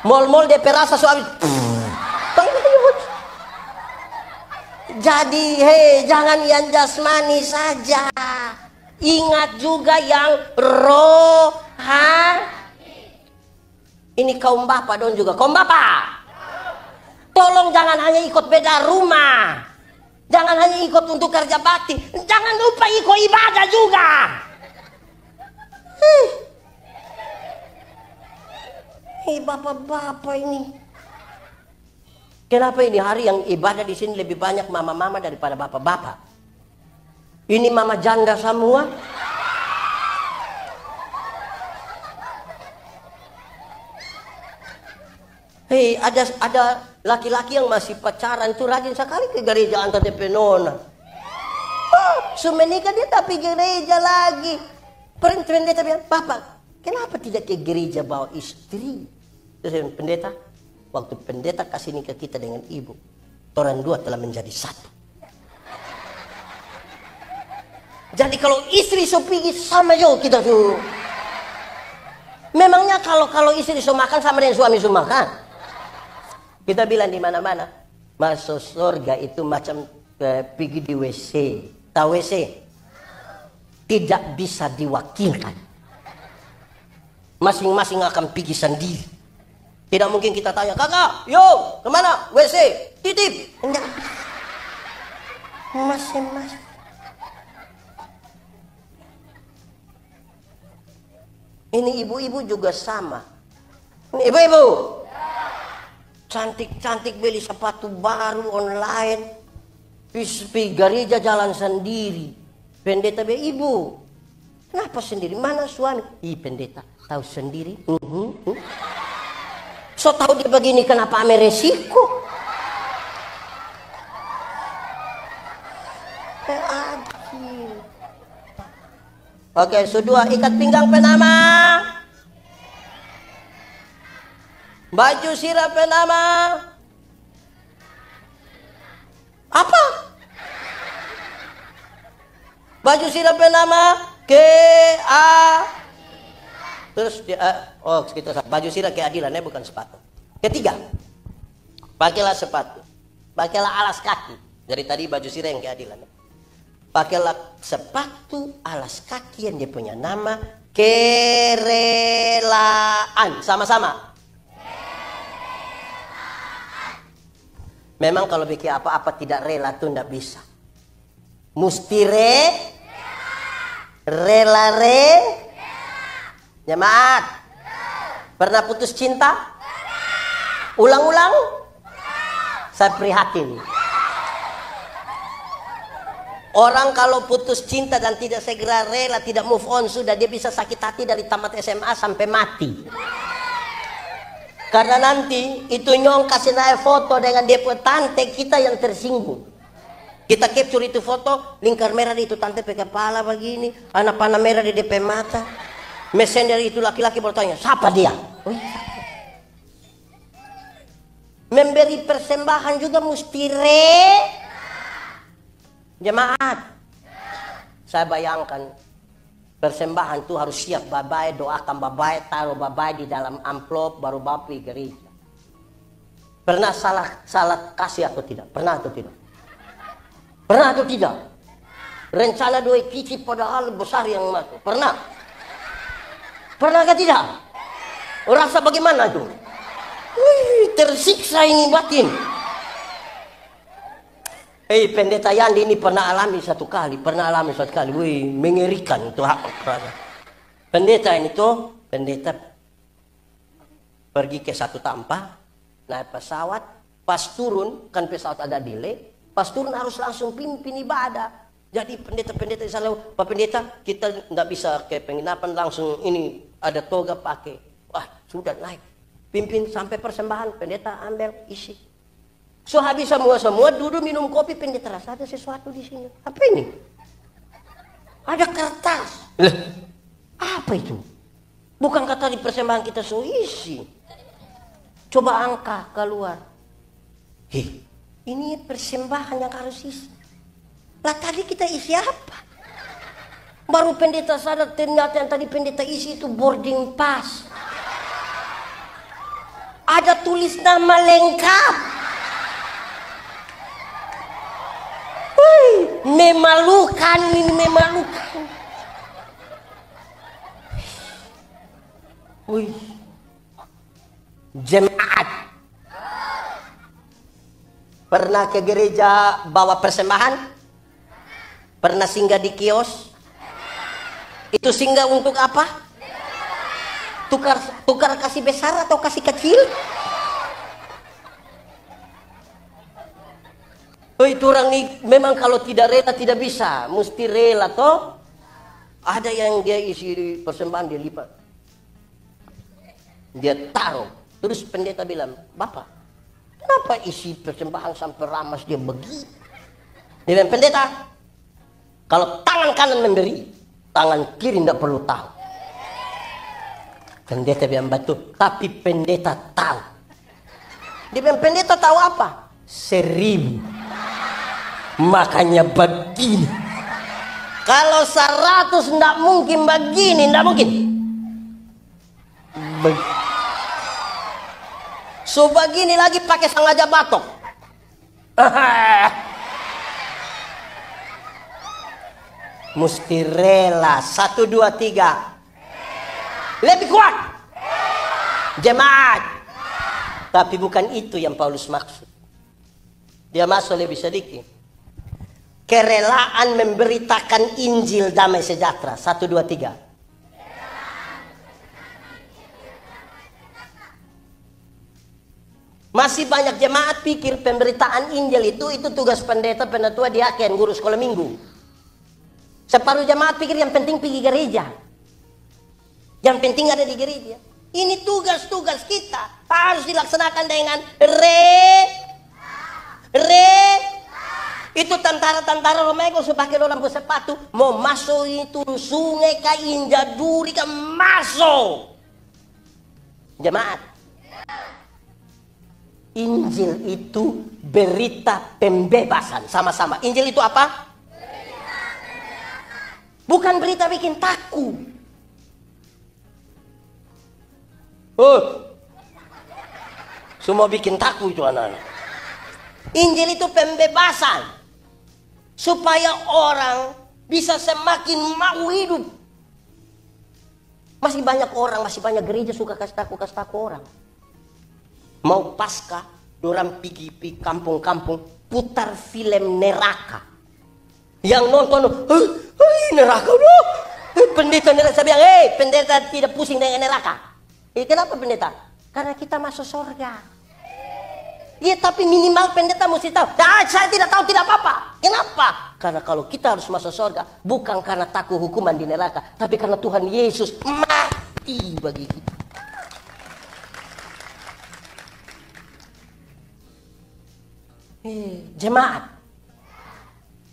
[SPEAKER 1] Mall dia perasa suami. Jadi jangan yang jasmani saja. Ingat juga yang rohani. Ini kaum bapak dong juga. Kaum bapak, tolong jangan hanya ikut beda rumah. Jangan hanya ikut untuk kerja bakti. Jangan lupa ikut ibadah juga. Bapak-bapak ini. Kenapa ini hari yang ibadah di sini lebih banyak mama-mama daripada bapak-bapak? Ini mama janda semua. Ada laki-laki yang masih pacaran itu rajin sekali ke gereja antar DP nona. Menikah dia tapi gereja lagi. Pendeta bilang, Bapak, kenapa tidak ke gereja bawa istri? Terus pendeta, waktu pendeta kasih nikah kita dengan ibu, orang 2 telah menjadi 1. Jadi kalau istri so pergi sama jo kita tuh. Memangnya kalau istri so makan sama dengan suami so makan? Kita bilang di mana-mana, masuk surga itu macam pergi di WC. Tahu WC? Tidak bisa diwakilkan. Masing-masing akan pergi sendiri. Tidak mungkin kita tanya, kakak, yo kemana? WC, titip. Enggak. Masing-masing. Ini ibu-ibu juga sama. Ini ibu-ibu. Cantik-cantik beli sepatu baru online. Pergi gereja jalan sendiri. Pendeta bilang, ibu, kenapa sendiri? Mana suami? Pendeta, tahu sendiri. So tahu dia begini, kenapa ame resiko? Oke, kedua, ikat pinggang penama. Baju sirap penama. Apa? Baju sirap penama terus kita baju sirap keadilan, bukan sepatu. Ketiga, pakailah sepatu, pakailah alas kaki. Dari tadi baju sirap yang keadilan. Pakailah sepatu alas kaki yang dia punya nama kerelaan. Sama-sama. Memang kalau bikin apa-apa tidak rela tuh tidak bisa. Musti rela Jemaat. Pernah putus cinta? Ulang-ulang? Saya prihatin. Orang kalau putus cinta dan tidak segera rela, tidak move on, sudah dia bisa sakit hati dari tamat SMA sampai mati. Karena nanti itu nyong kasih naik foto dengan dia tante, kita yang tersinggung. Kita capture itu foto, lingkar merah di itu tante pakai kepala begini, anak panah merah di DP mata. Messenger itu laki-laki bertanya, siapa dia? Oh, iya. Memberi persembahan juga mesti jemaat. Saya bayangkan persembahan itu harus siap babai, doakan babai, taruh babai di dalam amplop baru bapak pergi gereja. Pernah salah kasih atau tidak? Pernah atau tidak? Pernah atau tidak? Rencana 2 kicip padahal besar yang masuk. Pernah? Pernah atau tidak? Rasa bagaimana itu? Wih, tersiksa ini batin. Pendeta Yandi ini pernah alami satu kali. Wih, mengerikan itu. Pendeta ini tuh, pendeta pergi ke satu tempat, naik pesawat, pas turun, kan pesawat ada delay, pas turun harus langsung pimpin ibadah. Jadi pendeta-pendeta di sana, Pak Pendeta, kita nggak bisa ke penginapan langsung ini ada toga pakai. Wah, sudah naik. Pimpin sampai persembahan, pendeta ambil isi. So habis semua duduk minum kopi, pendeta rasa ada sesuatu di sini. Apa ini? Ada kertas. Apa itu? Bukan kata di persembahan kita so isi. Coba angka keluar. Ini persembahan yang harus isi. Lah tadi kita isi apa? Baru pendeta sadar ternyata yang tadi pendeta isi itu boarding pass. Ada tulis nama lengkap. Memalukan ini, memalukan. Wih. Jemaat. Pernah ke gereja bawa persembahan? Pernah singgah di kios? Itu singgah untuk apa? Tukar kasih besar atau kasih kecil? Oh, itu orang nih memang kalau tidak rela tidak bisa, mesti rela toh. Ada yang dia isi persembahan dia lipat, dia taruh. Terus pendeta bilang, Bapak, kenapa isi persembahan sampai ramas dia begitu? Dia bilang, pendeta, kalau tangan kanan memberi, tangan kiri tidak perlu tahu. Pendeta bilang betul, tapi pendeta tahu. Dia bilang, pendeta tahu apa? 1000. Makanya begini. Kalau 100 tidak mungkin begini, tidak mungkin. So begini lagi pakai sengaja batok. Mesti rela. 1, 2, 3. Lebih kuat. Jemaat. Tapi bukan itu yang Paulus maksud. Dia masuk lebih sedikit. Kerelaan memberitakan Injil damai sejahtera. 1, 2, 3. Masih banyak jemaat pikir pemberitaan Injil itu tugas pendeta, penatua, diaken, guru sekolah minggu. Separuh jemaat pikir yang penting pergi gereja. Yang penting ada di gereja. Ini tugas-tugas kita harus dilaksanakan dengan itu tentara-tentara Romego pakai lampu sepatu mau masuk itu sungai ka inja duri ka masuk. Jemaat, Injil itu berita pembebasan. Sama-sama, Injil itu apa? Bukan berita bikin takut. Semua bikin takut itu anak-anak. Injil itu pembebasan. Supaya orang bisa semakin mau hidup. Masih banyak orang, masih banyak gereja suka kasih taku orang. Mau pasca, orang pergi kampung-kampung putar film neraka. Yang nonton, neraka loh. Pendeta neraka, saya bilang, pendeta tidak pusing dengan neraka. Kenapa pendeta? Karena kita masuk surga. Ya tapi minimal pendeta mesti tahu. Saya tidak tahu tidak apa-apa. Kenapa? Karena kalau kita harus masuk surga, bukan karena takut hukuman di neraka, tapi karena Tuhan Yesus mati bagi kita. Jemaat,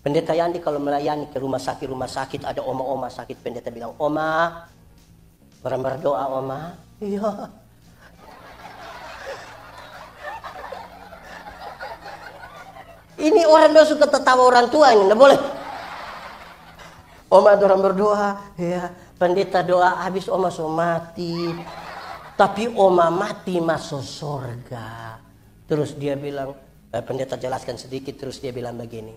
[SPEAKER 1] pendeta Yandi kalau melayani ke rumah sakit ada oma-oma sakit, pendeta bilang, "Oma, orang berdoa, Oma." Iya. Ini orang doa suka tertawa orang tua ini, enggak boleh. Oma orang berdoa, ya, pendeta doa habis Oma so mati. Tapi Oma mati masuk surga. Terus dia bilang, pendeta jelaskan sedikit, terus dia bilang begini,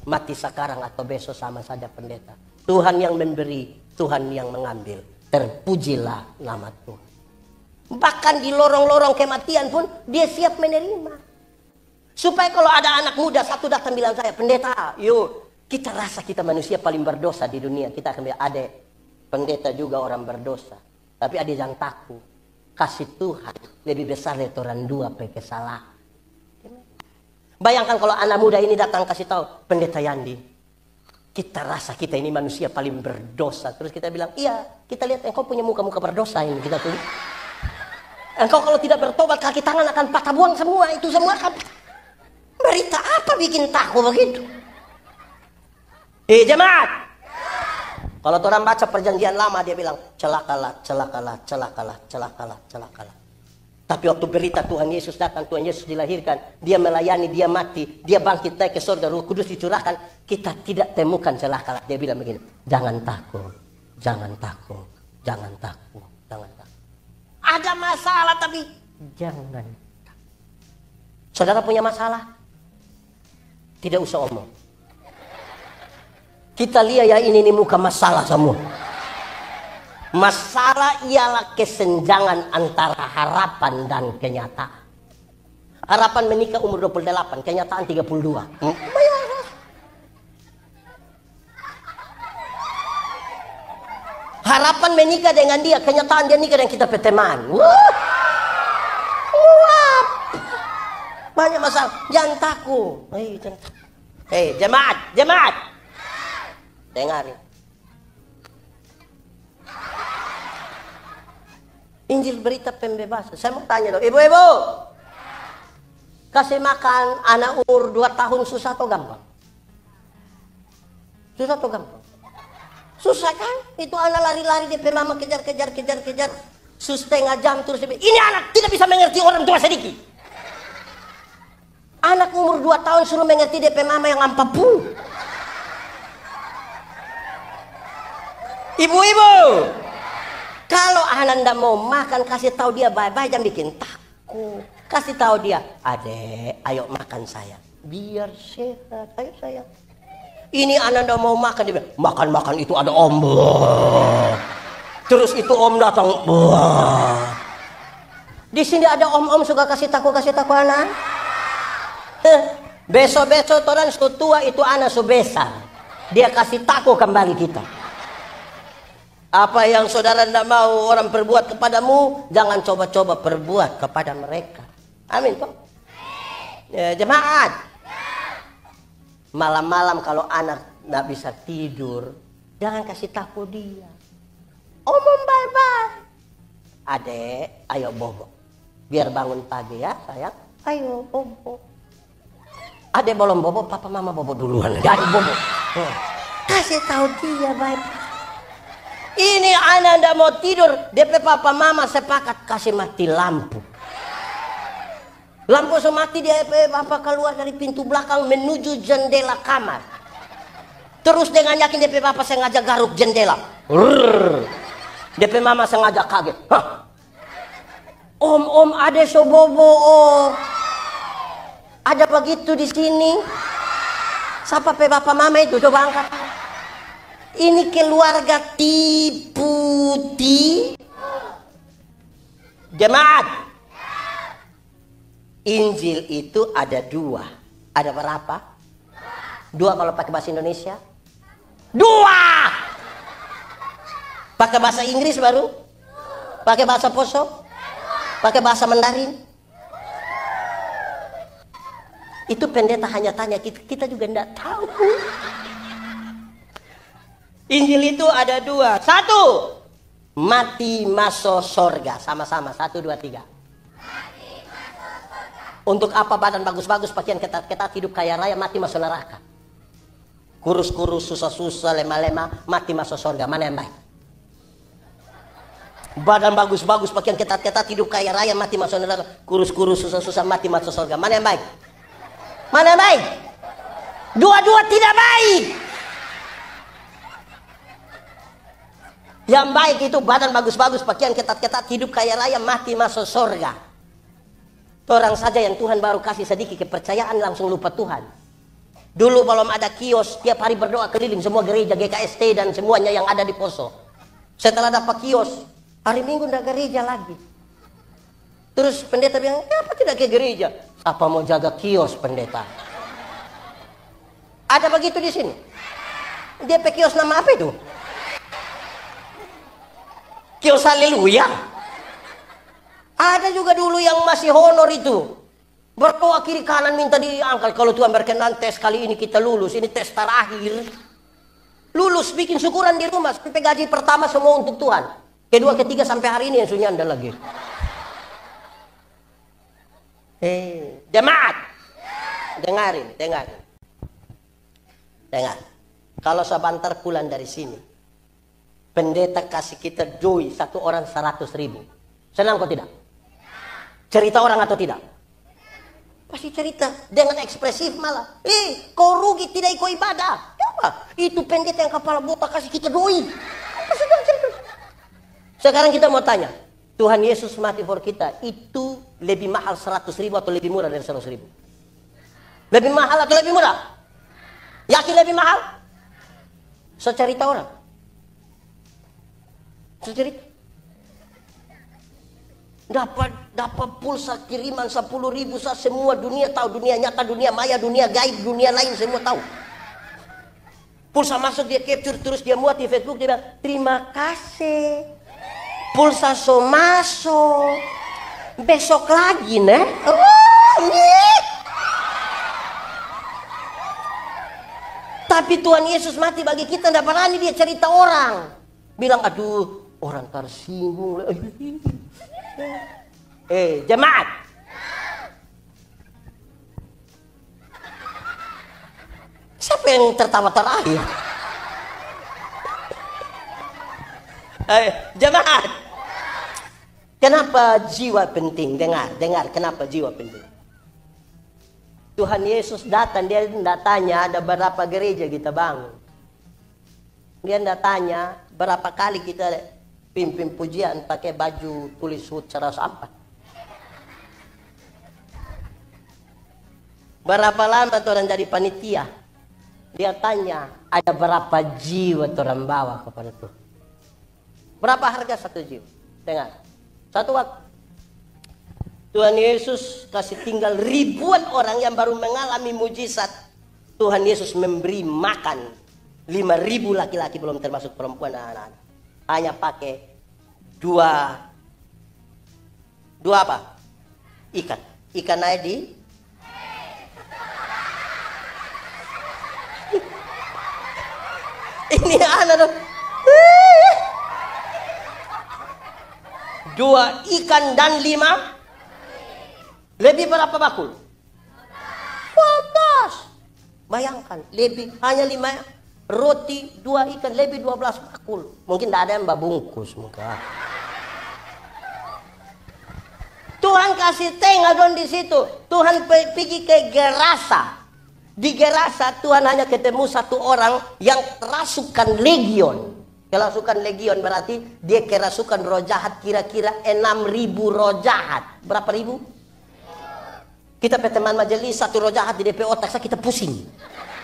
[SPEAKER 1] mati sekarang atau besok sama saja pendeta. Tuhan yang memberi, Tuhan yang mengambil. Terpujilah nama Tuhan. Bahkan di lorong-lorong kematian pun dia siap menerima. Supaya kalau ada anak muda satu datang bilang saya, "Pendeta, yuk kita rasa kita manusia paling berdosa di dunia." Kita akan bilang, "Adek, pendeta juga orang berdosa. Tapi ada yang takut. Kasih Tuhan lebih besar dari orang dua pakai salah." Bayangkan kalau anak muda ini datang kasih tahu, "Pendeta Yandi, kita rasa kita ini manusia paling berdosa." Terus kita bilang, "Iya, kita lihat engkau punya muka-muka berdosa ini." Kita tulis, "Engkau kalau tidak bertobat kaki tangan akan patah buang semua. Itu semua akan..." Berita apa bikin takut begitu? Jemaat, kalau orang baca perjanjian lama dia bilang, celakalah, celakalah, celakalah, celakalah, celakalah. Tapi waktu berita Tuhan Yesus datang, Tuhan Yesus dilahirkan, dia melayani, dia mati, dia bangkit naik ke surga, Roh Kudus dicurahkan, kita tidak temukan celakalah. Dia bilang begini, "Jangan takut, jangan takut, jangan takut, jangan takut. Ada masalah tapi jangan takut." Saudara punya masalah? Tidak usah omong. Kita lihat ya, ini muka masalah semua. Masalah ialah kesenjangan antara harapan dan kenyataan. Harapan menikah umur 28, kenyataan 32. Harapan menikah dengan dia, kenyataan dia nikah dengan kita berteman. Banyak masalah, jangan takut. Jemaat, jemaat, dengarin. Injil berita pembebasan. Saya mau tanya dong, ibu-ibu, kasih makan anak umur 2 tahun susah atau gampang? Susah atau gampang? Susah kan? Itu anak lari-lari, dia mama kejar, setengah jam terus dia bilang, "Ini anak tidak bisa mengerti orang tua sedikit." Anak umur 2 tahun suruh mengerti DP mama yang 40. Ibu-ibu, kalau anak ndak mau makan, kasih tahu dia bye-bye, jangan bikin takut. Kasih tahu dia, "Adek, ayo makan sayang, biar sehat, ayo sayang." Ini anak ndak mau makan, dia bilang, "Makan-makan itu ada om." Terus itu om datang. Di sini ada om-om suka kasih takut anak. Besok-besok orang su tua itu anak su besar. Dia kasih takut kembali kita. Apa yang saudara tidak mau orang perbuat kepadamu, jangan coba-coba perbuat kepada mereka. Amin toh? Jemaat, malam-malam kalau anak tidak bisa tidur, jangan kasih takut dia. Omong bye-bye. Adek, ayo bobo. Biar bangun pagi ya sayang. Ayo bobo. Adek belum bobo, papa mama bobo duluan. Jadi bobo. Kasih tahu dia baik. Ini anak ndak mau tidur, DP papa mama sepakat kasih mati lampu. Lampu semati, dia papa keluar dari pintu belakang menuju jendela kamar. Terus dengan yakin DP papa sengaja garuk jendela. DP mama sengaja kaget. Hah? Om ada so bobo om. Ada begitu di sini. Siapa pe bapak mama itu? Coba angkat. Ini keluarga tipu. Jemaat. Injil itu ada 2. Ada berapa? 2 kalau pakai bahasa Indonesia. 2. Pakai bahasa Inggris baru? Pakai bahasa Poso? Pakai bahasa Mandarin? Itu pendeta hanya tanya, kita juga tidak tahu. Injil itu ada dua. Satu, mati masuk sorga. Sama-sama, 1, 2, 3. Untuk apa badan bagus-bagus, pakaian ketat-ketat, hidup kaya raya, mati masuk neraka. Kurus-kurus, susah-susah, lemah-lemah, mati masuk sorga. Mana yang baik? Badan bagus-bagus, pakaian ketat-ketat, hidup kaya raya, mati masuk neraka. Kurus-kurus, susah-susah, mati masuk sorga. Mana yang baik? Mana yang baik? Dua-dua tidak baik. Yang baik itu badan bagus-bagus, pakaian ketat-ketat, hidup kaya raya, mati masuk sorga. Orang saja yang Tuhan baru kasih sedikit kepercayaan langsung lupa Tuhan. Dulu belum ada kios, tiap hari berdoa keliling semua gereja, GKST dan semuanya yang ada di Poso. Setelah dapat kios, hari Minggu tidak gereja lagi. Terus pendeta bilang, kenapa tidak ke gereja? Apa mau jaga kios pendeta? Ada begitu di sini. Dia pakai kios nama apa itu? Kios haleluya. Ada juga dulu yang masih honor itu. Berdoa kiri kanan minta diangkat. Kalau Tuhan berkenan tes kali ini kita lulus. Ini tes terakhir. Lulus bikin syukuran di rumah. Sampai gaji pertama semua untuk Tuhan. Kedua, ketiga sampai hari ini yang sunyi anda lagi. Jemaat. Dengarin. Dengar. Kalau sebentar pulang dari sini. Pendeta kasih kita joy 1 orang 100.000. Senang kok tidak? Cerita orang atau tidak? Pasti cerita dengan ekspresif malah. Kau rugi tidak ikut ibadah. Apa? Itu pendeta yang kepala botak kasih kita joy. Sekarang kita mau tanya. Tuhan Yesus mati for kita. Itu lebih mahal 100.000 atau lebih murah dari 100.000? Lebih mahal atau lebih murah? Yakin lebih mahal? Secerita orang. Secerita. Dapat pulsa kiriman 10.000 semua dunia tahu, dunia nyata, dunia maya, dunia gaib, dunia lain semua tahu. Pulsa masuk dia capture terus dia muat di Facebook, dia bilang terima kasih. Pulsa so masuk. Besok lagi nih. Tapi Tuhan Yesus mati bagi kita, tidak berani dia cerita orang. Bilang aduh orang tersinggung. Jemaat. Siapa yang tertawa terakhir? Jemaat. Kenapa jiwa penting? Dengar. Kenapa jiwa penting? Tuhan Yesus datang, dia tidak tanya ada berapa gereja kita bangun. Dia tidak tanya berapa kali kita pimpin pujian pakai baju tulis hut cara sampah. Berapa lama orang jadi panitia? Dia tanya ada berapa jiwa orang bawa kepada Tuhan. Berapa harga 1 jiwa? Dengar. Satu waktu Tuhan Yesus kasih tinggal ribuan orang yang baru mengalami mujizat. Tuhan Yesus memberi makan 5.000 laki-laki, belum termasuk perempuan dan anak-anak. Hanya pakai dua apa? Ikan aja di ini anak 2 ikan dan 5. Lebih berapa bakul? 12. Bayangkan, lebih hanya 5 roti, 2 ikan, lebih 12 bakul. Mungkin tidak ada yang bungkus muka. Tuhan kasih tengah dong di situ. Tuhan pergi ke Gerasa. Di Gerasa Tuhan hanya ketemu 1 orang yang kerasukan legion. Kerasukan legion berarti dia kerasukan roh jahat kira-kira 6.000 roh jahat. Berapa ribu? Kita teman majelis 1 roh jahat di DP otak kita pusing.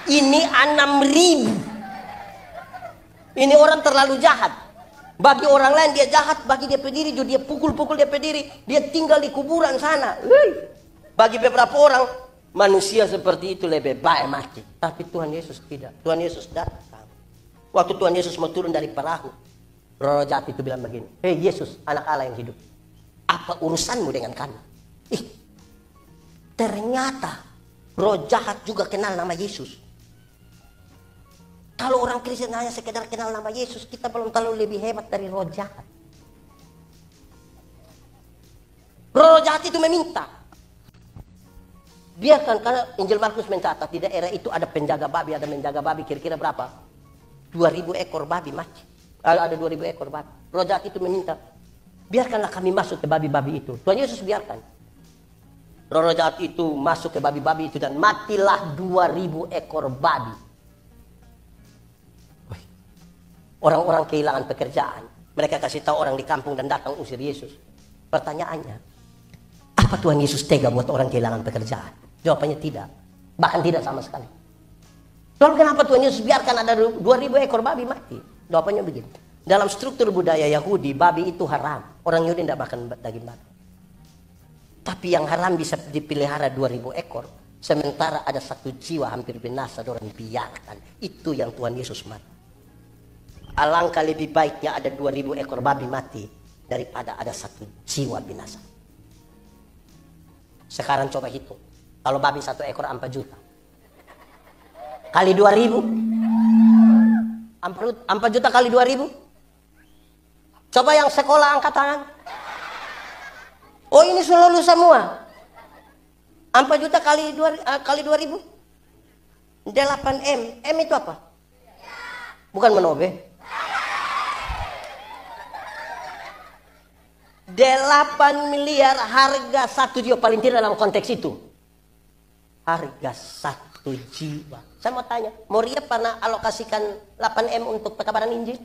[SPEAKER 1] Ini 6.000. Ini orang terlalu jahat. Bagi orang lain dia jahat, bagi dia pendiri juga dia pukul-pukul dia pendiri, dia tinggal di kuburan sana. Bagi beberapa orang manusia seperti itu lebih baik mati. Tapi Tuhan Yesus tidak. Tuhan Yesus datang. Waktu Tuhan Yesus mau turun dari perahu, roh jahat itu bilang begini, hei Yesus, anak Allah yang hidup, apa urusanmu dengan kami? Ternyata Roh jahat juga kenal nama Yesus. Kalau orang Kristen hanya sekedar kenal nama Yesus, kita belum terlalu lebih hebat dari roh jahat. Roh jahat itu meminta. Biarkan, karena Injil Markus mencatat di daerah itu ada penjaga babi, ada menjaga babi kira-kira berapa? 2000 ekor babi mati. Ada 2000 ekor babi. Roh jahat itu meminta, biarkanlah kami masuk ke babi-babi itu. Tuhan Yesus biarkan. Roh jahat itu masuk ke babi-babi itu dan matilah 2000 ekor babi. Orang-orang kehilangan pekerjaan. Mereka kasih tahu orang di kampung dan datang usir Yesus. Pertanyaannya, apa Tuhan Yesus tega buat orang kehilangan pekerjaan? Jawabannya tidak. Bahkan tidak sama sekali. Lalu kenapa Tuhan Yesus biarkan ada 2000 ekor babi mati? Jawabannya begini. Dalam struktur budaya Yahudi, babi itu haram. Orang Yahudi tidak makan daging babi. Tapi yang haram bisa dipelihara 2000 ekor. Sementara ada satu jiwa hampir binasa, orang biarkan. Itu yang Tuhan Yesus mati. Alangkah lebih baiknya ada 2000 ekor babi mati daripada ada satu jiwa binasa. Sekarang coba hitung. Kalau babi satu ekor 4 juta. Kali 2000. 4 juta kali 2000. Coba yang sekolah angkat tangan. Oh, ini sudah lulus semua. 4 juta kali 2000. 8M. M itu apa? Bukan menobe. 8 miliar harga 1 jiwa, paling tidak dalam konteks itu. Harga 1 jiwa. Saya mau tanya, Moria pernah alokasikan 8M untuk pekabaran Injil?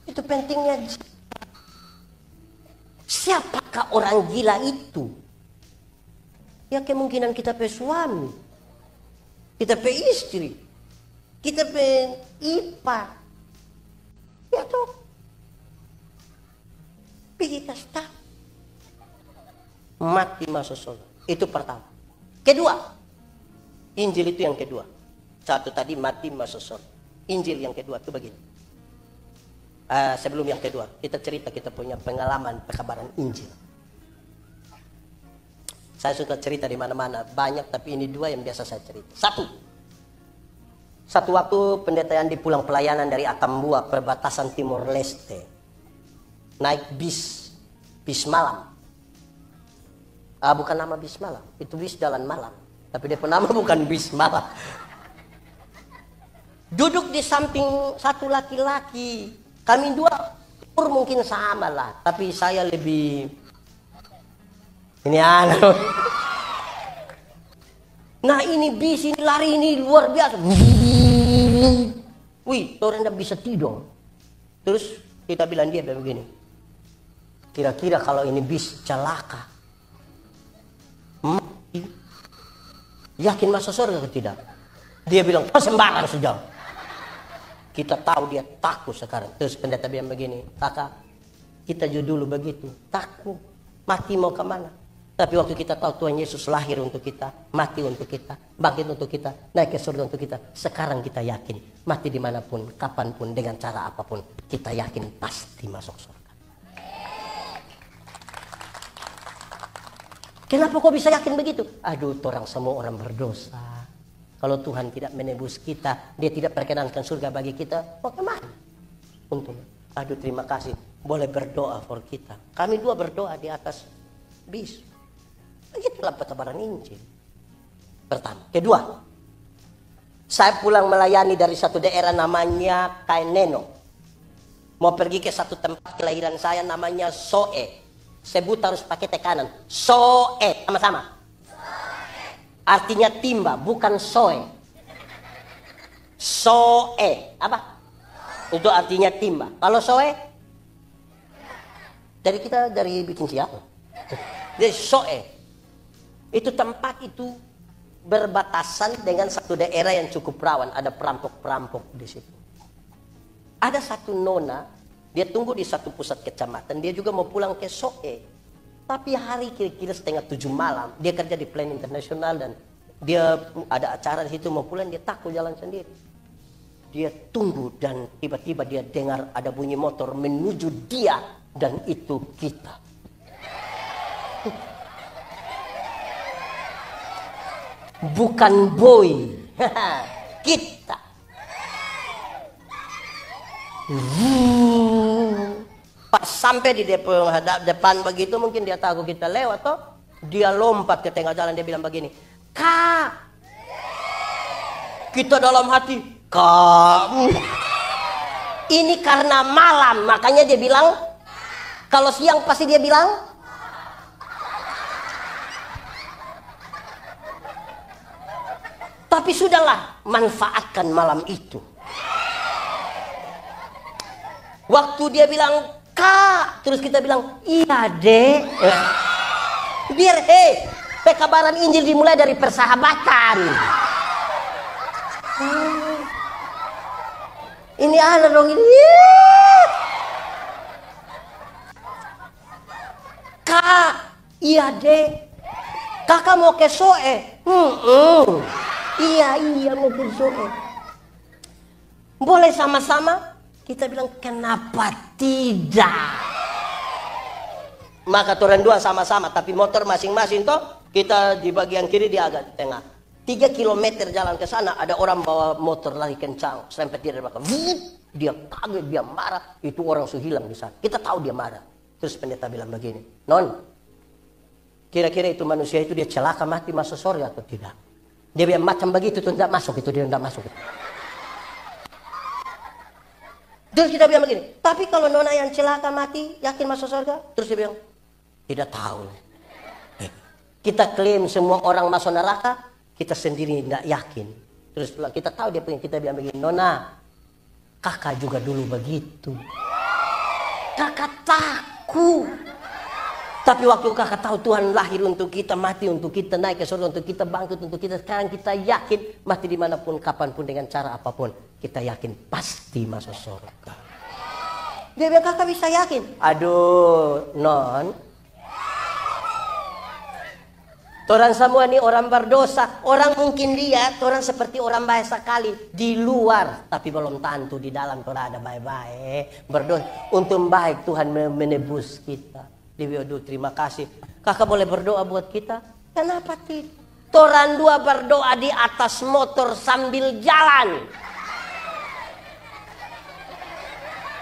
[SPEAKER 1] Itu pentingnya. Siapakah orang gila itu? Ya kemungkinan kita pe suami, kita pe istri, kita pe ipar. Ya tuh. Pergi kasih tahu. Mati masuk surga. Itu pertama. Kedua, Injil itu yang kedua. Satu tadi mati masuk surga. Injil yang kedua itu begini. Sebelum yang kedua, kita cerita kita punya pengalaman pekabaran Injil. Saya suka cerita di mana-mana, banyak, tapi ini 2 yang biasa saya cerita. Satu waktu pendeta yang di pulang pelayanan dari Atambua, perbatasan Timor Leste, naik bis malam. Bukan nama bis malam, itu bis jalan malam, tapi dia nama bukan bis malam. Duduk di samping satu laki-laki, kami 2 umur mungkin sama lah, tapi saya lebih ini anak. Nah ini bis ini lari ini luar biasa. Wih, orang tidak bisa tidur. Terus kita bilang dia begini. Kira-kira kalau ini bis celaka, mati, yakin masuk surga atau tidak? Dia bilang, sembarang saja. Kita tahu dia takut sekarang. Terus pendeta bilang begini, kakak, kita juga dulu begitu, takut, mati mau kemana? Tapi waktu kita tahu Tuhan Yesus lahir untuk kita, mati untuk kita, bangkit untuk kita, naik ke surga untuk kita. Sekarang kita yakin, mati dimanapun, kapanpun, dengan cara apapun, kita yakin pasti masuk surga. Kenapa kok bisa yakin begitu? Aduh, orang semua orang berdosa. Kalau Tuhan tidak menebus kita, dia tidak perkenankan surga bagi kita, bagaimana? Untungnya, aduh terima kasih, boleh berdoa for kita. Kami 2 berdoa di atas bis. Begitulah pekabaran Injil. Pertama. Kedua, saya pulang melayani dari satu daerah namanya Kaineno. Mau pergi ke satu tempat kelahiran saya namanya Soe. Sebut harus pakai tekanan. Soe, sama-sama. Artinya timba, bukan soe. Soe, apa? Itu artinya timba. Kalau soe, dari bikin siapa? Jadi soe. Itu tempat itu berbatasan dengan satu daerah yang cukup rawan. Ada perampok-perampok di situ. Ada satu nona, dia tunggu di satu pusat kecamatan. Dia juga mau pulang ke Soe. Tapi hari kira-kira 6:30 malam. Dia kerja di Plan Internasional dan dia ada acara di situ mau pulang. Dia takut jalan sendiri. Dia tunggu dan tiba-tiba dia dengar ada bunyi motor menuju dia dan itu kita. Bukan boy, kita. Pas sampai di depan begitu mungkin dia tahu kita lewat toh. Dia lompat ke tengah jalan, dia bilang begini, Kak. Kita dalam hati, Kak. Ini karena malam, makanya dia bilang. Kalau siang pasti dia bilang. Tapi sudahlah, manfaatkan malam itu. Waktu dia bilang, Kak. Terus kita bilang, iya dek. Biar pekabaran Injil dimulai dari persahabatan. Ini ada dong ini. Kak, iya dek. Kakak mau ke Soe. Iya mau ke Soe. Boleh sama-sama? Kita bilang kenapa tidak? Maka turun dua sama-sama, tapi motor masing-masing toh. Kita di bagian kiri, dia agak tengah. 3 kilometer jalan ke sana ada orang bawa motor lari kencang, serempet dia dari belakang. Dia kaget, dia marah. Itu orang sudah hilang di sana. Kita tahu dia marah. Terus pendeta bilang begini, Non, kira-kira itu manusia itu dia celaka mati masuk surga atau tidak? Dia bilang macam begitu tuh tidak masuk, itu dia tidak masuk. Terus kita bilang begini, tapi kalau Nona yang celaka mati yakin masuk surga? Terus dia bilang, tidak tahu. Kita klaim semua orang masuk neraka, kita sendiri tidak yakin. Terus kita tahu dia pengen, kita bilang begini, Nona, kakak juga dulu begitu. Kakak takut. Tapi waktu kakak tahu Tuhan lahir untuk kita, mati untuk kita, naik ke surga untuk kita, bangkit untuk kita. Sekarang kita yakin, mati dimanapun, kapanpun, dengan cara apapun. Kita yakin pasti masuk surga. Dia bilang kakak bisa yakin. Aduh, Non. Orang semua ini orang berdosa. Orang mungkin lihat orang seperti orang baik sekali di luar, tapi belum tentu di dalam orang ada baik-baik. Berdosa untuk baik Tuhan menebus kita. Dia bilang, aduh terima kasih. Kakak boleh berdoa buat kita? Kenapa tidak? Orang dua berdoa di atas motor sambil jalan.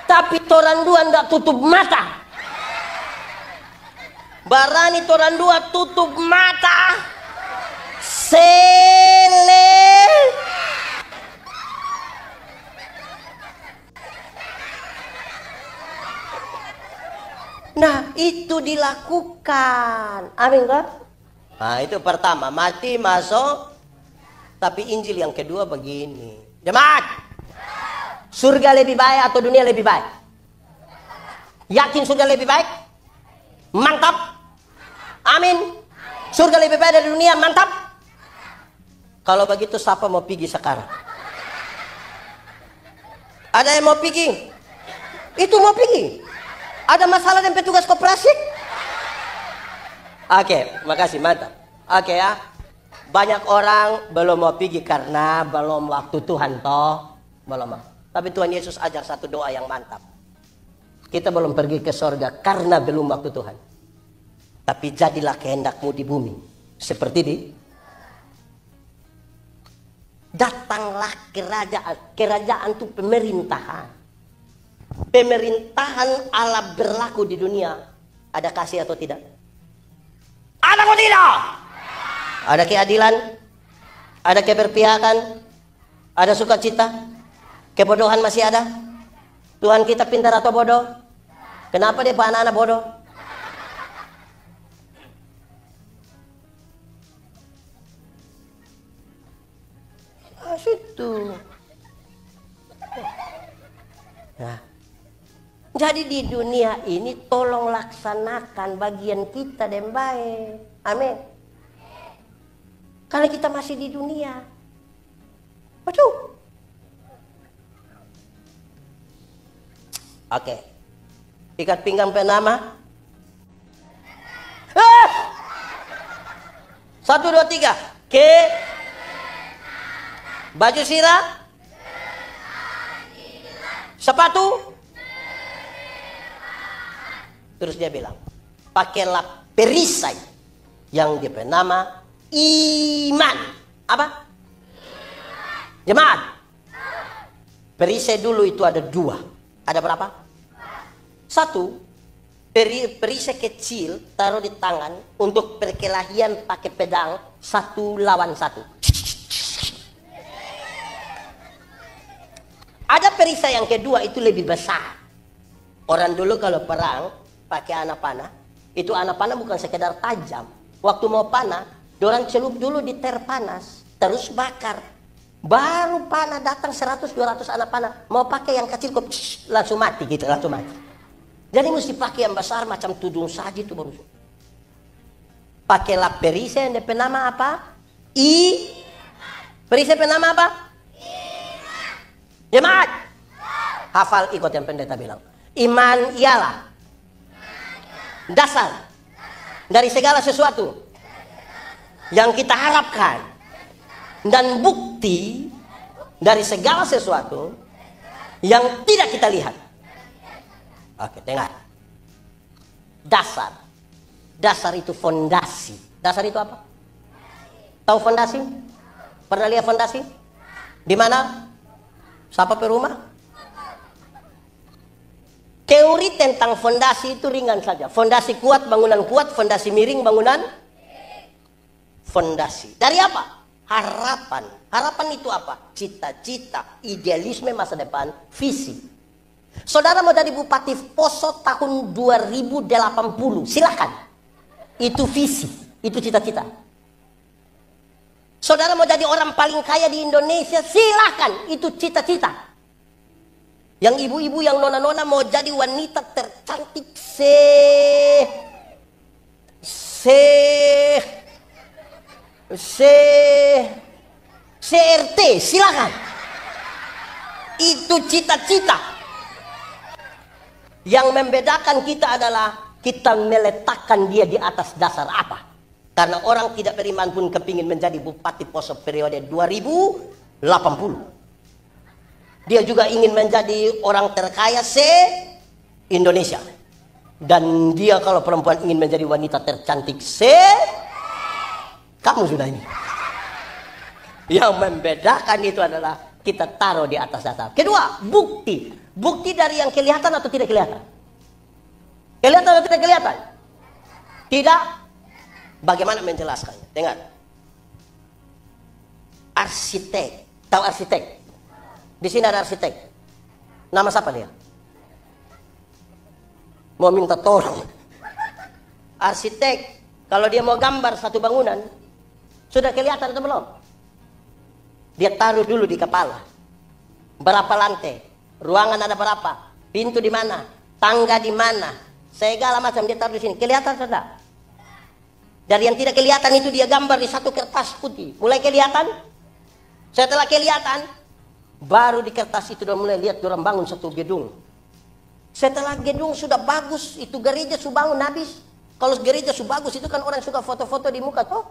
[SPEAKER 1] Tapi orang dua tidak tutup mata. Barani orang dua tutup mata. Sele. Nah itu dilakukan. Amin kan? Nah itu pertama, mati masuk. Tapi Injil yang kedua begini. Jemaat, surga lebih baik atau dunia lebih baik? Yakin surga lebih baik? Mantap. Amin. Surga lebih baik dari dunia, mantap. Kalau begitu siapa mau pergi sekarang? Ada yang mau pergi? Itu mau pergi. Ada masalah dengan petugas koperasi? Oke, makasih, mantap. Oke ya. Banyak orang belum mau pergi karena belum waktu Tuhan toh. Belum. Tapi Tuhan Yesus ajar satu doa yang mantap. Kita belum pergi ke surga karena belum waktu Tuhan. Tapi jadilah kehendakmu di bumi. Seperti di. Datanglah kerajaan itu pemerintahan. Pemerintahan Allah berlaku di dunia. Ada kasih atau tidak? Ada atau tidak? Ada keadilan? Ada keberpihakan? Ada sukacita? Kebodohan masih ada? Tuhan kita pintar atau bodoh? Kenapa dia anak-anak bodoh? Situ. Nah, jadi di dunia ini tolong laksanakan bagian kita dengan baik. Amin. Karena kita masih di dunia. Betul. Oke. Ikat pinggang penama. 1, 2, 3. Baju sirah. sepatu. Terus dia bilang, pakailah perisai yang diberi nama iman. Apa? Jemaat. Perisai dulu itu ada 2. Ada berapa? 1. Perisai kecil taruh di tangan untuk perkelahian pakai pedang 1 lawan 1. Ada perisai yang kedua itu lebih besar. Orang dulu kalau perang pakai anak panah, itu anak panah bukan sekedar tajam. Waktu mau panah, dorang celup dulu di ter panas, terus bakar. Baru panah datang 100-200 anak panah. Mau pakai yang kecil kok langsung mati gitu, langsung mati. Jadi mesti pakai yang besar macam tudung saji itu baru. Pakailah perisai yang nama apa? Perisai nama apa? Jemaat. Hafal ikut yang pendeta bilang. Iman ialah dasar dari segala sesuatu yang kita harapkan dan bukti dari segala sesuatu yang tidak kita lihat. Oke, dengar. Dasar. Dasar itu fondasi. Dasar itu apa? Tahu fondasi? Pernah lihat fondasi? Di mana? Siapa perumah? Teori tentang fondasi itu ringan saja. Fondasi kuat, bangunan kuat. Fondasi miring, bangunan fondasi. Dari apa? Harapan. Harapan itu apa? Cita-cita, idealisme masa depan, visi. Saudara mau jadi Bupati Poso tahun 2080, silakan. Itu visi, itu cita-cita. Saudara mau jadi orang paling kaya di Indonesia, silakan. Itu cita-cita. Yang ibu-ibu, yang nona-nona mau jadi wanita tercantik CRT, silakan. Itu cita-cita. Yang membedakan kita adalah kita meletakkan dia di atas dasar apa. Karena orang tidak beriman pun kepingin menjadi Bupati Poso periode 2080. Dia juga ingin menjadi orang terkaya se-Indonesia. Dan dia kalau perempuan ingin menjadi wanita tercantik kamu sudah ini. Yang membedakan itu adalah kita taruh di atas dasar. Kedua, bukti. Bukti dari yang kelihatan atau tidak kelihatan? Kelihatan atau tidak kelihatan? Tidak. Bagaimana menjelaskannya? Dengar. Arsitek. Tahu arsitek? Di sini ada arsitek. Nama siapa dia? Mau minta tolong. Arsitek, kalau dia mau gambar satu bangunan, sudah kelihatan atau belum? Dia taruh dulu di kepala. Berapa lantai? Ruangan ada berapa? Pintu di mana? Tangga di mana? Segala macam dia taruh di sini. Kelihatan sudah? Dari yang tidak kelihatan itu dia gambar di satu kertas putih. Mulai kelihatan? Setelah kelihatan, baru di kertas itu udah mulai lihat orang bangun satu gedung. Setelah gedung sudah bagus, itu gereja sudah bangun habis. Kalau gereja sudah bagus itu kan orang suka foto-foto di muka toh.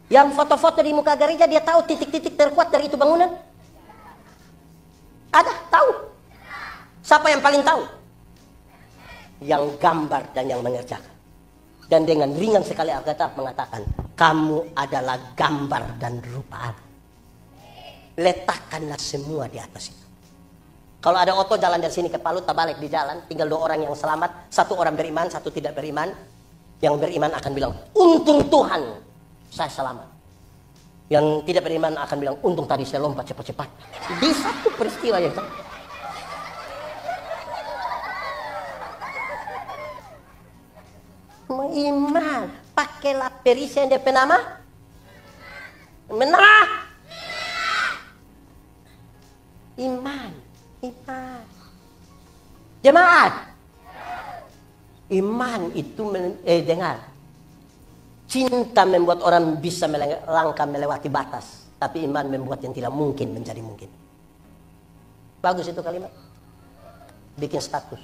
[SPEAKER 1] Yang foto-foto di muka gereja dia tahu titik-titik terkuat dari itu bangunan? Ada? Tahu? Siapa yang paling tahu? Yang gambar dan yang mengerjakan. Dan dengan ringan sekali Alkitab mengatakan, kamu adalah gambar dan rupa Allah. Letakkanlah semua di atas itu. Kalau ada oto jalan dari sini ke Palu, terbalik di jalan, tinggal 2 orang yang selamat, 1 orang beriman, 1 tidak beriman. Yang beriman akan bilang, untung Tuhan saya selamat. Yang tidak beriman akan bilang, untung tadi saya lompat cepat-cepat. Di satu peristiwa yang sama. Iman, pakailah perisai yang DP nama. Menama. Iman, iman. Jemaat. Iman itu dengar. Cinta membuat orang bisa melangkah melewati batas. Tapi iman membuat yang tidak mungkin menjadi mungkin. Bagus itu kalimat. Bikin status.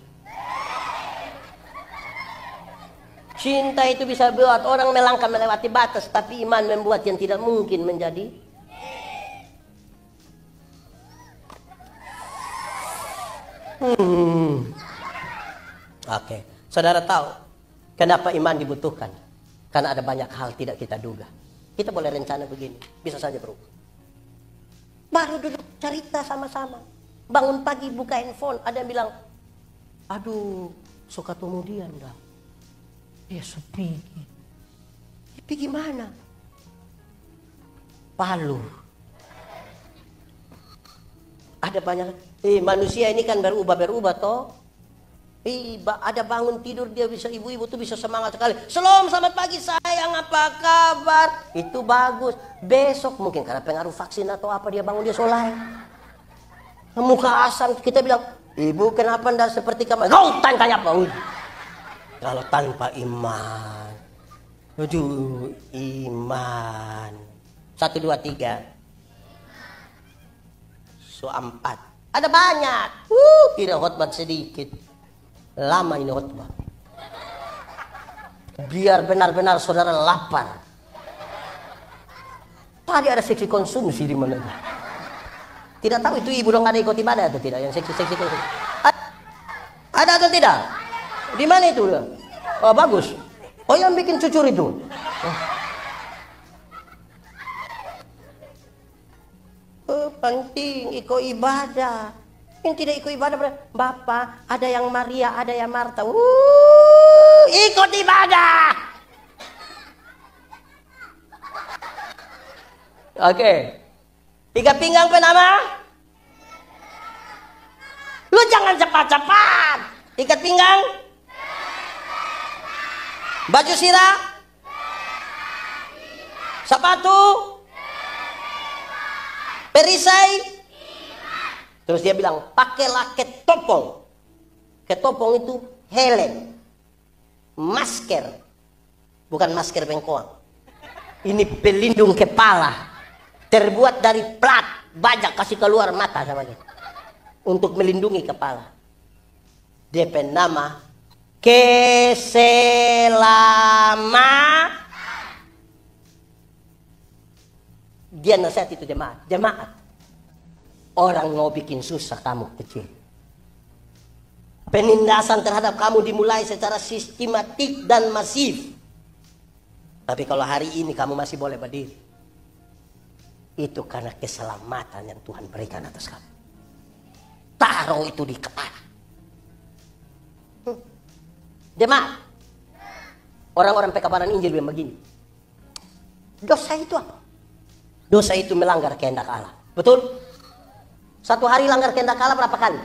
[SPEAKER 1] Cinta itu bisa buat orang melangkah melewati batas, tapi iman membuat yang tidak mungkin menjadi. Oke, saudara tahu kenapa iman dibutuhkan? Karena ada banyak hal tidak kita duga. Kita boleh rencana begini, bisa saja berubah. Baru duduk cerita sama-sama, bangun pagi buka handphone, ada yang bilang, aduh, suka kemudian dah. Ya sepi. Pergi mana? Palu. Ada banyak. Manusia ini kan berubah toh. Ada bangun tidur dia bisa, ibu-ibu tuh bisa semangat sekali. Shalom, selamat pagi sayang, apa kabar? Itu bagus. Besok mungkin karena pengaruh vaksin atau apa dia bangun dia soleh. Muka asam, kita bilang, ibu kenapa ndak seperti kamu? Kau tanya apa? Kalau tanpa iman, iman. 1, 2, 3. So 4. Ada banyak. Tidak khotbah sedikit. Lama ini khotbah. Biar benar-benar saudara lapar. Tadi ada seksi konsumsi di mana? Tidak tahu itu ibu dong ada ikut ibadah atau tidak? Yang seksi konsumsi. Ada atau tidak? Di mana itu? Oh bagus. Oh yang bikin cucur itu. Penting ikut ibadah. Yang tidak ikut ibadah, Bapak ada yang Maria, ada yang Marta. Ikut ibadah. Oke. 3 pinggang penama. Lu jangan cepat-cepat. Ikat pinggang. Baju sirah. Sepatu. Perisai. Terus dia bilang, pakailah ketopong. Ketopong itu helm. Masker. Bukan masker bengkoang. Ini pelindung kepala. Terbuat dari plat. Bajak kasih keluar mata sama dia. Untuk melindungi kepala. DP nama keselamatan. Dia nasihat itu jemaat. Orang mau bikin susah kamu kecil. Penindasan terhadap kamu dimulai secara sistematik dan masif. Tapi kalau hari ini kamu masih boleh berdiri, itu karena keselamatan yang Tuhan berikan atas kamu. Taruh itu di kepala. Jemaat, orang-orang pekabaran Injil bilang begini. Dosa itu apa? Dosa itu melanggar kehendak Allah. Betul? Satu hari langgar kehendak Allah berapa kali?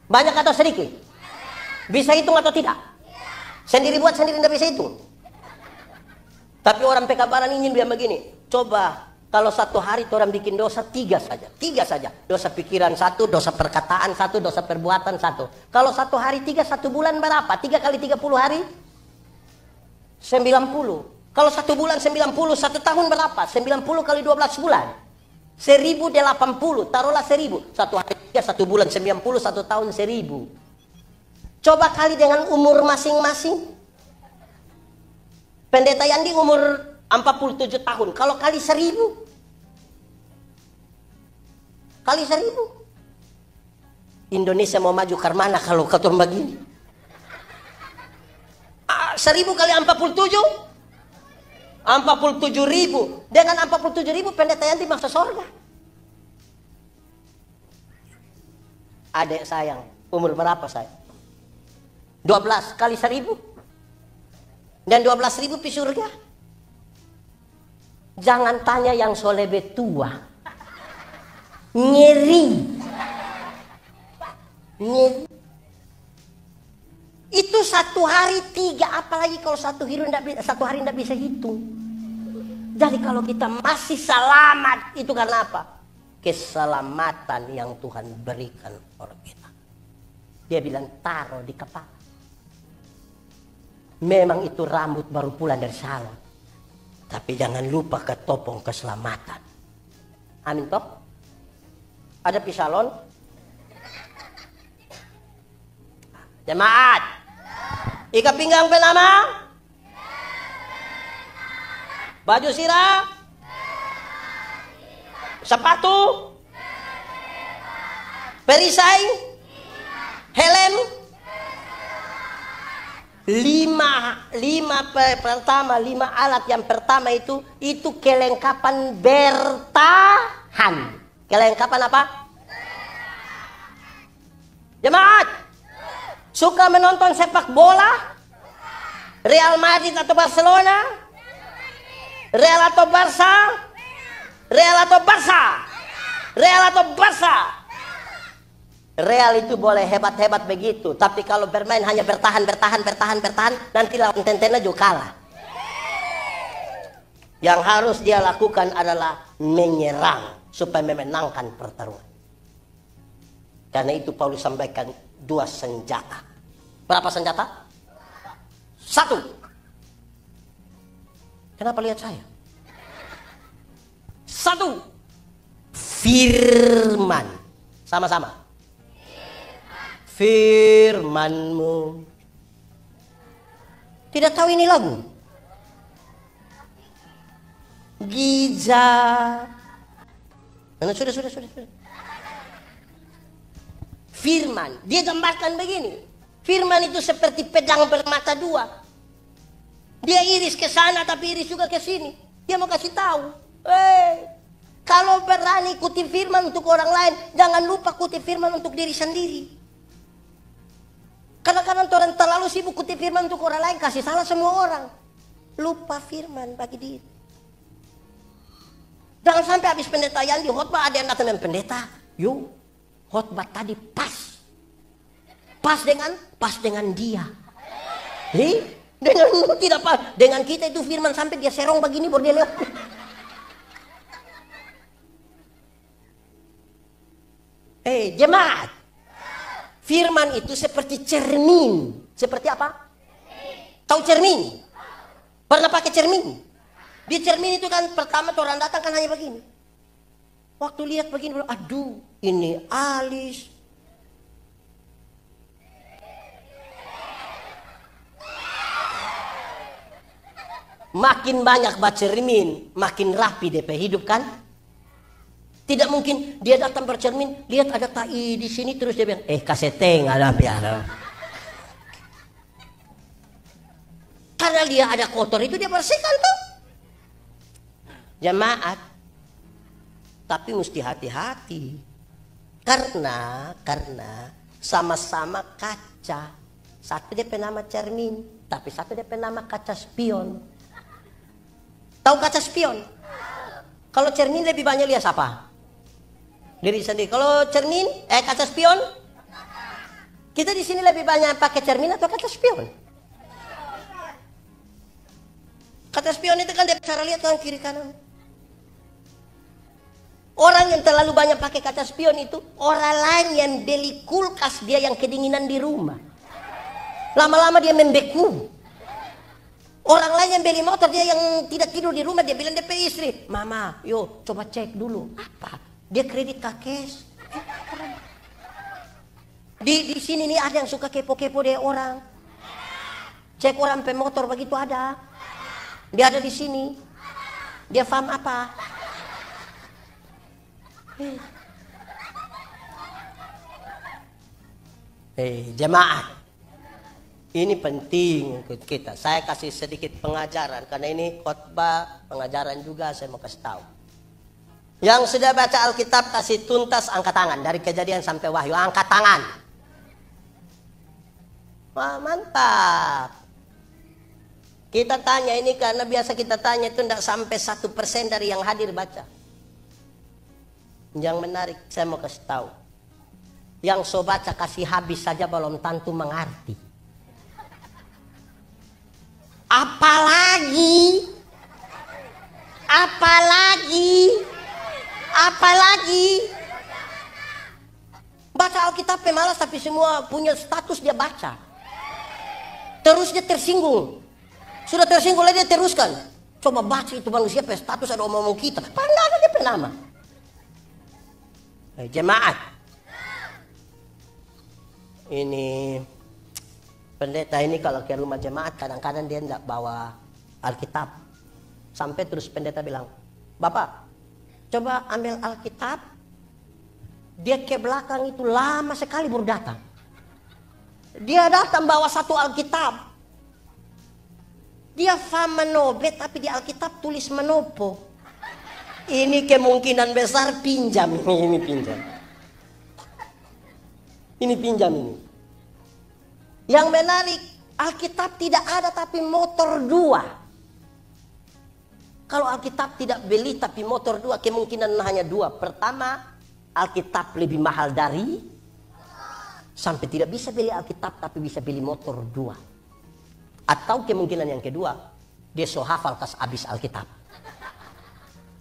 [SPEAKER 1] Banyak atau sedikit? Bisa hitung atau tidak? Sendiri buat sendiri tidak bisa hitung. Tapi orang pekabaran Injil bilang begini. Coba kalau satu hari orang bikin dosa 3 saja. 3 saja. Dosa pikiran 1, dosa perkataan 1, dosa perbuatan 1. Kalau satu hari 3, 1 bulan berapa? 3 kali 30 hari? 90. Kalau 1 bulan 90, 1 tahun berapa? 90 kali 12 bulan. 1080, taruhlah 1000. Satu hari 3, 1 bulan 90, 1 tahun 1000. Coba kali dengan umur masing-masing. Pendeta Yandi umur 47 tahun. Kalau kali 1000. Kali 1000. Indonesia mau maju karmana kalau ketua begini. 1000 kali 47. 47.000. Dengan 47.000 pendeta Yanti masuk surga. Adik sayang, umur berapa saya? 12 kali 1000. Dan 12.000 di surga. Jangan tanya yang soleh betua. Ngeri. Itu 1 hari 3, apalagi kalau 1 hari tidak bisa hitung. Jadi kalau kita masih selamat, itu karena apa? Keselamatan yang Tuhan berikan orang kita. Dia bilang taruh di kepala. Memang itu rambut baru pulang dari salon. Tapi jangan lupa ketopong keselamatan. Amin toh? Ada di salon? Jemaat. Ikat pinggang penama. Baju sirah. Sepatu. Perisai. Helm. Lima alat yang pertama itu kelengkapan bertahan. Kelengkapan apa? Jemaat, suka menonton sepak bola? Real Madrid atau Barcelona? Real atau Barca? Real atau Barca? Real atau Barca? Real itu boleh hebat-hebat begitu, tapi kalau bermain hanya bertahan, nanti lawan Tentena juga kalah. Yang harus dia lakukan adalah menyerang supaya memenangkan pertarungan. Karena itu Paulus sampaikan 2 senjata. Berapa senjata? 1. Kenapa lihat saya? 1. Firman. Sama-sama. Firman-Mu. Tidak tahu ini lagu? Giza. Sudah. Firman, dia gambarkan begini. Firman itu seperti pedang bermata 2. Dia iris ke sana tapi iris juga ke sini. Dia mau kasih tahu, kalau berani kutip firman untuk orang lain, jangan lupa kutip firman untuk diri sendiri. Kadang-kadang orang terlalu sibuk kutip firman untuk orang lain, kasih salah semua orang. Lupa firman bagi diri. Jangan sampai habis pendetaian di khotbah ada yang datang dengan pendeta. Yuk, khotbah tadi pas dengan dia. Dengan tidak pas. Dengan kita itu firman sampai dia serong begini baru dia lewat. Jemaat. Firman itu seperti cermin. Seperti apa? Tahu cermin? Pernah pakai cermin? Di cermin itu kan pertama orang datang kan hanya begini. Waktu lihat begini, aduh ini alis. Makin banyak baca cermin, makin rapi DP hidup kan? Tidak mungkin dia datang bercermin, lihat ada tai di sini terus dia bilang, kaseteng ada biar. Karena dia ada kotor itu dia bersihkan tuh. Jemaat, tapi mesti hati-hati. Karena sama-sama kaca. Satu dia nama cermin, tapi satu dia nama kaca spion. Tahu kaca spion? Kalau cermin lebih banyak lihat apa? Diri sendiri. Kalau cermin, kaca spion? Kita di sini lebih banyak pakai cermin atau kaca spion? Kaca spion itu kan dia cara lihat kanan kiri kanan. Orang yang terlalu banyak pakai kaca spion itu orang lain yang beli kulkas dia yang kedinginan di rumah. Lama-lama dia membeku. Orang lain yang beli motor dia yang tidak tidur di rumah dia bilang DP istri, "Mama, yo coba cek dulu." Apa? Dia kredit cash. Di sini nih ada yang suka kepo-kepo deh orang. Cek orang pemotor begitu ada. Dia ada di sini. Dia paham apa? Jemaat, ini penting untuk kita. Saya kasih sedikit pengajaran karena ini khotbah pengajaran juga saya mau kasih tahu. Yang sudah baca Alkitab kasih tuntas angkat tangan dari Kejadian sampai Wahyu, angkat tangan. Wah, mantap. Kita tanya ini karena biasa kita tanya itu tidak sampai 1% dari yang hadir baca. Yang menarik saya mau kasih tahu. Yang so baca kasih habis saja belum tentu mengerti. Apalagi baca Alkitab malas tapi semua punya status dia baca. Terus dia tersinggung. Sudah tersinggung lagi dia teruskan. Coba baca itu manusia status ada omong-omong kita. Padahal dia penama. Jemaat, ini pendeta ini kalau ke rumah jemaat kadang-kadang dia tidak bawa Alkitab. Sampai terus pendeta bilang, Bapak, coba ambil Alkitab. Dia ke belakang itu lama sekali baru datang. Dia datang bawa satu Alkitab. Dia menobe tapi di Alkitab tulis menopo. Ini kemungkinan besar pinjam. Ini pinjam. Ini pinjam ini. Yang menarik, Alkitab tidak ada tapi motor dua. Kalau Alkitab tidak beli tapi motor dua, kemungkinan hanya dua. Pertama, Alkitab lebih mahal dari, sampai tidak bisa beli Alkitab tapi bisa beli motor dua. Atau kemungkinan yang kedua, dia so hafal kas habis Alkitab.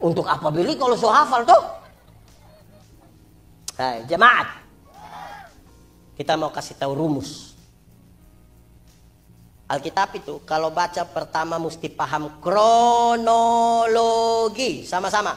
[SPEAKER 1] Untuk apa beli kalau so hafal tuh? Hai, jemaat. Kita mau kasih tahu rumus. Alkitab itu kalau baca pertama mesti paham kronologi. Sama-sama.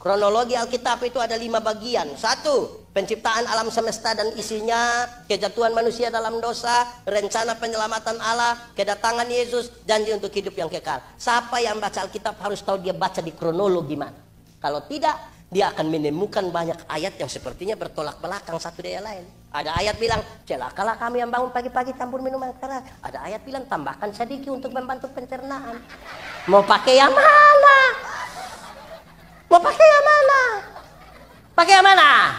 [SPEAKER 1] Kronologi Alkitab itu ada 5 bagian. 1, penciptaan alam semesta dan isinya, kejatuhan manusia dalam dosa, rencana penyelamatan Allah, kedatangan Yesus, janji untuk hidup yang kekal. Siapa yang baca Alkitab harus tahu dia baca di kronologi mana. Kalau tidak, dia akan menemukan banyak ayat yang sepertinya bertolak belakang satu dengan lain. Ada ayat bilang, celakalah kami yang bangun pagi-pagi campur minuman keras. Ada ayat bilang, tambahkan sedikit untuk membantu pencernaan. Mau pakai yang mana? Mau pakai yang mana? Pakai yang mana?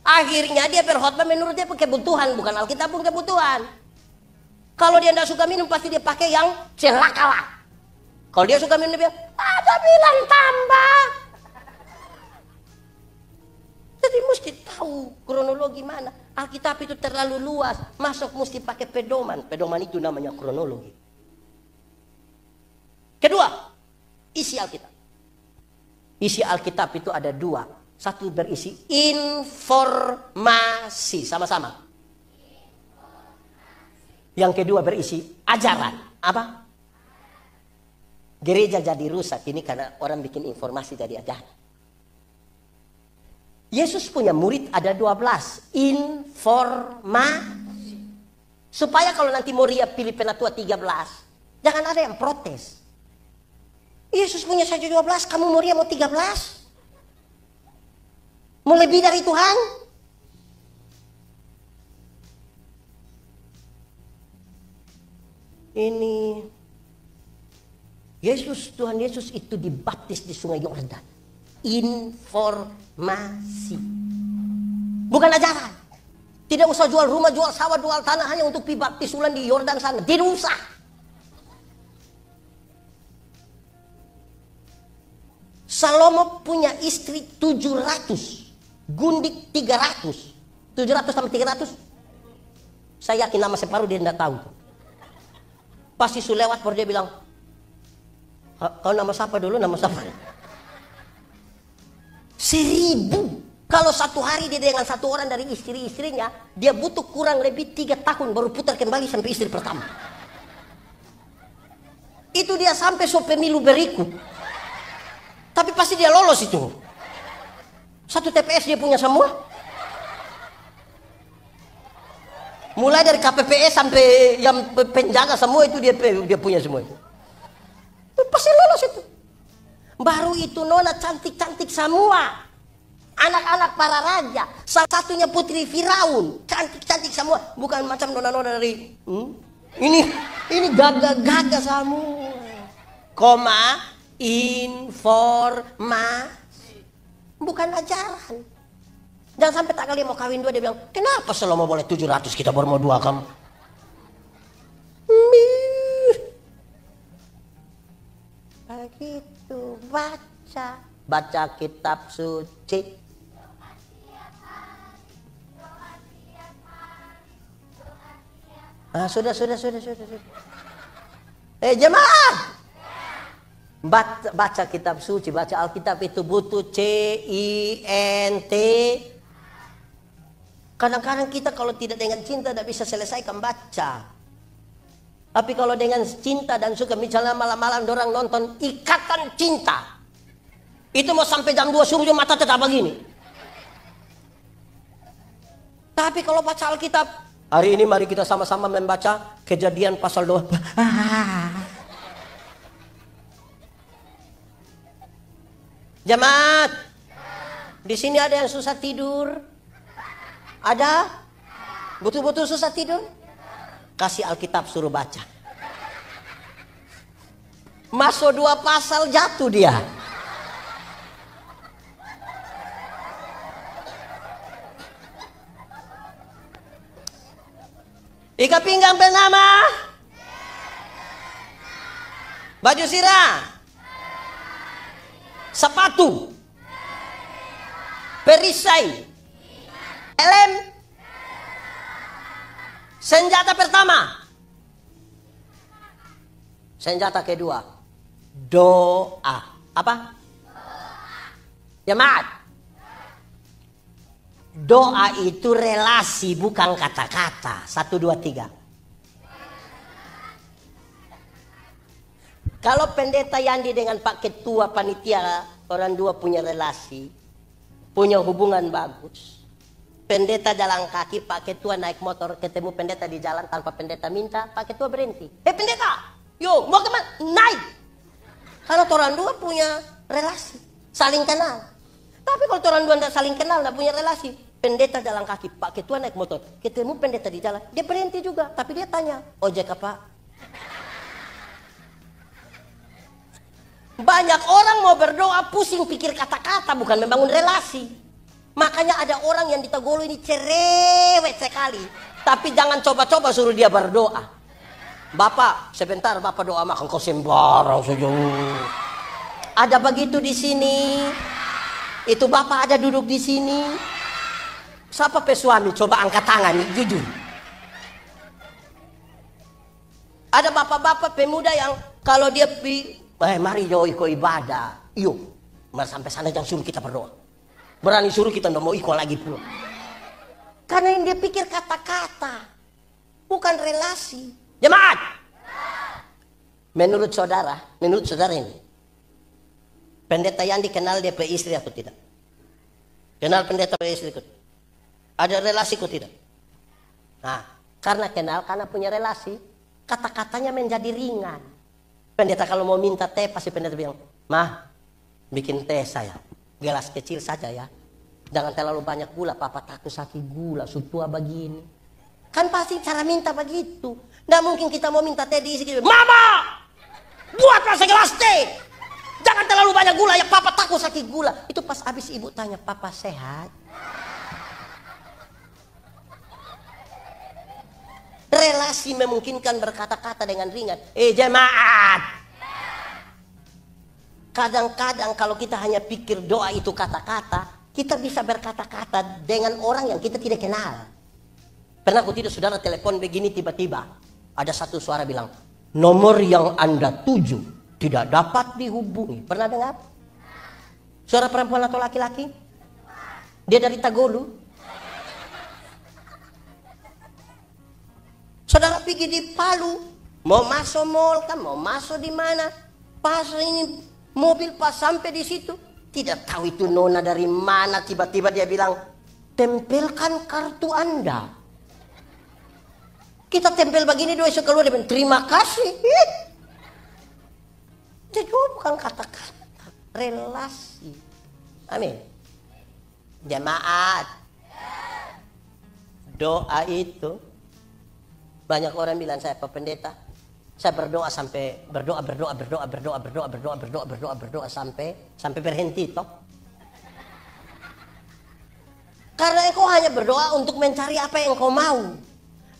[SPEAKER 1] Akhirnya dia berkhotbah menurut dia kebutuhan, bukan Alkitab pun kebutuhan. Kalau dia tidak suka minum pasti dia pakai yang celakalah. Kalau dia suka minum dia bilang, ada bilang tambah. Jadi mesti tahu kronologi mana. Alkitab itu terlalu luas, masuk mesti pakai pedoman. Pedoman itu namanya kronologi. Kedua, isi Alkitab. Isi Alkitab itu ada 2. Satu berisi informasi, sama-sama. Yang kedua berisi ajaran. Apa? Gereja jadi rusak ini karena orang bikin informasi jadi ajaran. Yesus punya murid ada 12. Informasi. Supaya kalau nanti mau ria pilih penatua 13, jangan ada yang protes. Yesus punya saja 12, kamu mau ria mau 13? Mau lebih dari Tuhan? Ini Tuhan Yesus itu dibaptis di Sungai Yordan. Informasi. Bukan ajaran. Tidak usah jual rumah, jual sawah, jual tanah hanya untuk baptis ulang di Yordan sana. Tidak usah. Salomo punya istri 700. Gundik 300. 700 sampai 300. Saya yakin nama separuh dia tidak tahu. Pasti su lewat baru dia bilang, kau nama siapa dulu, nama siapa? 1000. Kalau satu hari dia dengan satu orang dari istri-istrinya, dia butuh kurang lebih 3 tahun baru putar kembali sampai istri pertama. Itu dia sampai so pemilu berikut. Tapi pasti dia lolos itu. Satu TPS dia punya semua. Mulai dari KPPS sampai yang penjaga semua itu dia punya semua itu. Pasti lolos itu. Baru itu nona cantik-cantik semua. Anak-anak para raja. Salah satunya putri Firaun. Cantik-cantik semua. Bukan macam nona-nona dari ini gagah-gagah semua. Koma, informasi. Bukan ajaran. Jangan sampai tak kali mau kawin 2 dia bilang, kenapa Salomo boleh 700 kita baru mau 2 kamu? Begitu, baca kitab suci. Sudah. Jemaah, baca kitab suci, baca Alkitab itu butuh CINT. Kadang-kadang kita kalau tidak dengan cinta tidak bisa selesaikan baca. Tapi kalau dengan cinta dan suka, misalnya malam-malam dorang nonton Ikatan Cinta, itu mau sampai jam 2 subuh mata tetap begini. Tapi kalau baca Alkitab, hari ini mari kita sama-sama membaca Kejadian pasal 2. Jemaat, di sini ada yang susah tidur? Ada? Betul-betul susah tidur? Kasih Alkitab suruh baca. Masuk 2 pasal jatuh dia. Ikat pinggang bernama baju sirah, sepatu, perisai, helm, senjata pertama, senjata kedua, doa. Apa? Jemaat, doa itu relasi, bukan kata-kata. 1, 2, 3. Kalau pendeta Yandi dengan Pak Ketua panitia, orang dua punya relasi, punya hubungan bagus. Pendeta jalan kaki, Pak Ketua naik motor, ketemu pendeta di jalan tanpa pendeta minta, Pak Ketua berhenti. Pendeta, yo mau kemana? Naik. Karena orang dua punya relasi, saling kenal. Tapi kalau orang dua tidak saling kenal, tidak punya relasi, pendeta jalan kaki, Pak Ketua naik motor, ketemu pendeta di jalan, dia berhenti juga, tapi dia tanya, ojek apa? Banyak orang mau berdoa pusing pikir kata-kata, bukan membangun relasi. Makanya ada orang yang di Tagolo ini cerewet sekali, tapi jangan coba-coba suruh dia berdoa. Bapak, sebentar Bapak doa, makan kau sembarang saja. Ada begitu di sini. Itu Bapak ada duduk di sini. Siapa pesuami? Coba angkat tangan, jujur. Ada bapak-bapak pemuda yang kalau dia mari jauh ikut ibadah. Yuk, sampai sana jangan suruh kita berdoa. Berani suruh kita tidak mau ikut lagi pula. Karena yang dia pikir kata-kata, bukan relasi. Jemaat, menurut saudara ini, pendeta yang dikenal dia istri atau tidak? Kenal pendeta istri atau tidak? Ada relasi atau tidak? Nah, karena kenal, karena punya relasi, kata-katanya menjadi ringan. Pendeta kalau mau minta teh, pasti pendeta bilang, "Mah, bikin teh saya, gelas kecil saja ya. Jangan terlalu banyak gula, papa takut sakit gula, sutua begini." Kan pasti cara minta begitu. Nggak mungkin kita mau minta teh diisi, "Mama, buatlah segelas teh. Jangan terlalu banyak gula ya, papa takut sakit gula." Itu pas habis ibu tanya, "Papa sehat?" Relasi memungkinkan berkata-kata dengan ringan. Jemaat, kadang-kadang kalau kita hanya pikir doa itu kata-kata, kita bisa berkata-kata dengan orang yang kita tidak kenal. Pernah aku tidak saudara telepon begini, tiba-tiba ada satu suara bilang, "Nomor yang Anda tuju tidak dapat dihubungi." Pernah dengar? Suara perempuan atau laki-laki? Dia dari Tagolo. Saudara pergi di Palu, mau masuk mall kan, mau masuk di mana? Pas ini mobil pas sampai di situ, tidak tahu itu nona dari mana, tiba-tiba dia bilang, "Tempelkan kartu Anda." Kita tempel begini dua, esok keluar dia bilang, "Terima kasih." Jadi bukan kata-kata, relasi. Amin. Jemaat, doa itu, banyak orang bilang, "Saya Pak Pendeta, saya berdoa sampai berdoa sampai berhenti toh." Karena engkau hanya berdoa untuk mencari apa yang engkau mau.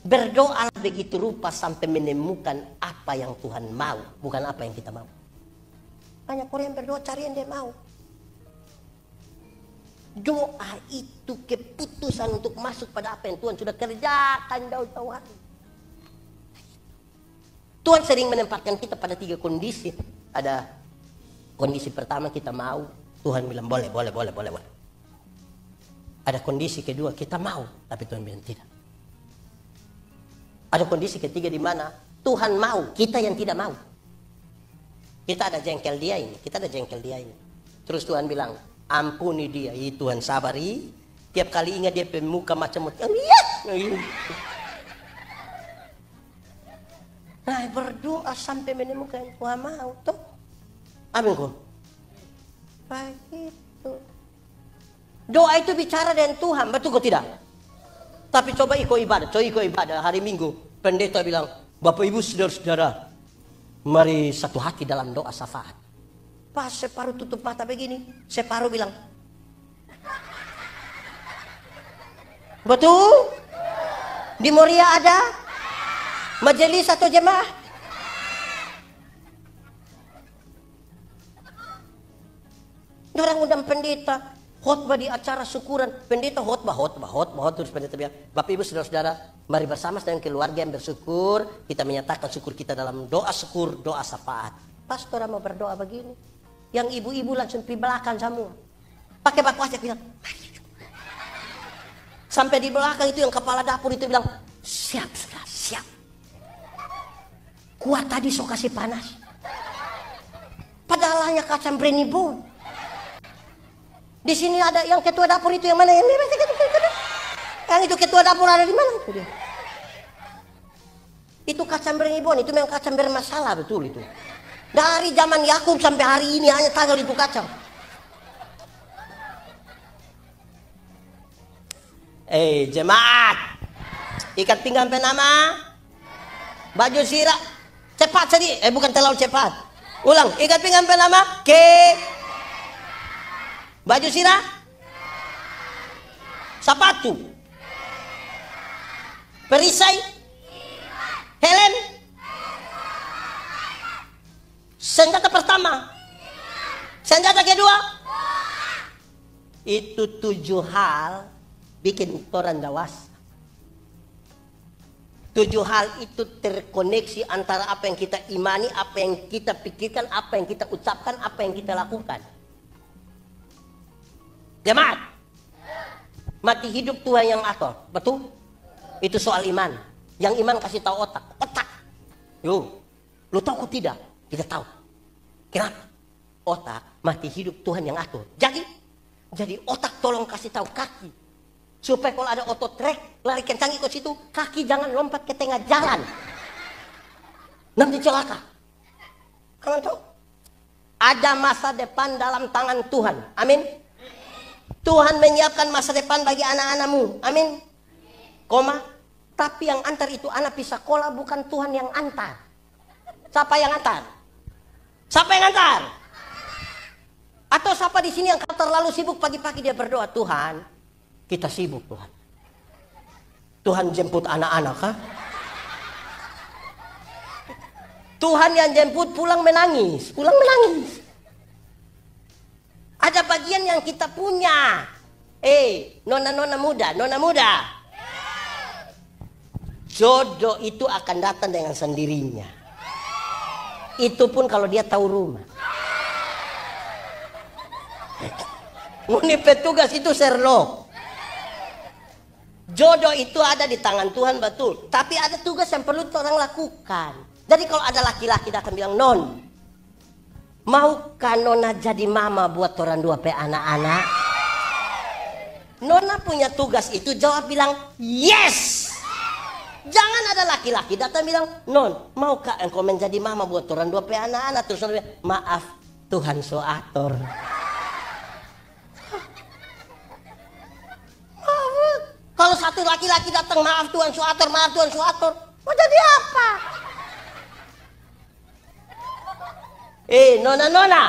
[SPEAKER 1] Berdoa begitu rupa sampai menemukan apa yang Tuhan mau, bukan apa yang kita mau. Banyak orang yang berdoa cari yang dia mau. Doa itu keputusan untuk masuk pada apa yang Tuhan sudah kerjakan jauh-jauh hari. Tuhan sering menempatkan kita pada 3 kondisi. Ada kondisi pertama kita mau, Tuhan bilang boleh. Ada kondisi kedua kita mau, tapi Tuhan bilang tidak. Ada kondisi ketiga di mana Tuhan mau, kita yang tidak mau. Kita ada jengkel dia ini. Terus Tuhan bilang, "Ampuni dia." Tuhan sabari, Tiap kali ingat dia pemuka macam lihat. Nah, berdoa sampai menemukan Tuhan mau toh. Amin kok. Begitu. Doa itu bicara dengan Tuhan, betul kok tidak? Tapi coba ikut ibadah hari Minggu. Pendeta bilang, Bapak Ibu saudara-saudara, mari satu hati dalam doa syafaat. Pas separuh tutup mata begini, separuh bilang, betul? Di Moria ada majelis atau jemaah? Orang undang pendeta khotbah di acara syukuran, pendeta khotbah terus pendeta bilang, Bapak Ibu saudara-saudara, mari bersama dengan keluarga yang bersyukur, kita menyatakan syukur kita dalam doa syukur, doa syafaat. Pastor mau berdoa begini, yang ibu-ibu langsung di belakang semua, pakai baku aja bilang, sampai di belakang itu yang kepala dapur itu bilang, siap. Kuat tadi sok kasih panas. Padahal hanya kacang brenibun. Di sini ada yang ketua dapur itu yang mana? Yang itu ketua dapur ada di mana itu dia? Itu kacang brenibun, itu memang kacang bermasalah betul itu. Dari zaman Yakub sampai hari ini hanya tanggal itu kacang. Jemaat, ikat pinggang penama, baju sirah, cepat sedih, bukan terlalu cepat. Ulang, ikat pinggang penama, baju sirah, sepatu, perisai, helm, senjata pertama, senjata kedua. Itu 7 hal bikin orang dewasa. 7 hal itu terkoneksi antara apa yang kita imani, apa yang kita pikirkan, apa yang kita ucapkan, apa yang kita lakukan. Jemaat, mati hidup Tuhan yang atur, betul? Itu soal iman. Yang iman kasih tahu otak. Lu tahu kok tidak? Kita tahu. Kenapa? Otak mati hidup Tuhan yang atur. Jadi otak tolong kasih tahu kaki, supaya kalau ada otot trek lari kencang ikut situ, kaki jangan lompat ke tengah jalan, nanti celaka. Kamu tahu? Ada masa depan dalam tangan Tuhan. Amin. Tuhan menyiapkan masa depan bagi anak-anakmu. Amin. Tapi yang antar itu anak pisah sekolah, bukan Tuhan yang antar. Siapa yang antar? Atau siapa di sini yang terlalu sibuk pagi-pagi dia berdoa, Tuhan, kita sibuk Tuhan. Tuhan jemput anak-anak, kah? Tuhan yang jemput pulang menangis. Ada bagian yang kita punya. Nona muda. Jodoh itu akan datang dengan sendirinya. Itu pun kalau dia tahu rumah. Ini petugas itu Sherlock. Jodoh itu ada di tangan Tuhan, betul. Tapi ada tugas yang perlu orang lakukan. Jadi kalau ada laki-laki datang bilang, Non, maukah Nona jadi mama buat orang 2 anak-anak? Nona punya tugas itu, jawab bilang, yes. Jangan ada laki-laki datang bilang, Non, maukah engkau menjadi mama buat orang 2 anak-anak? Terus Nona bilang, maaf, Tuhan so atur. Kalau satu laki-laki datang, maaf Tuhan so atur, mau jadi apa? Nona.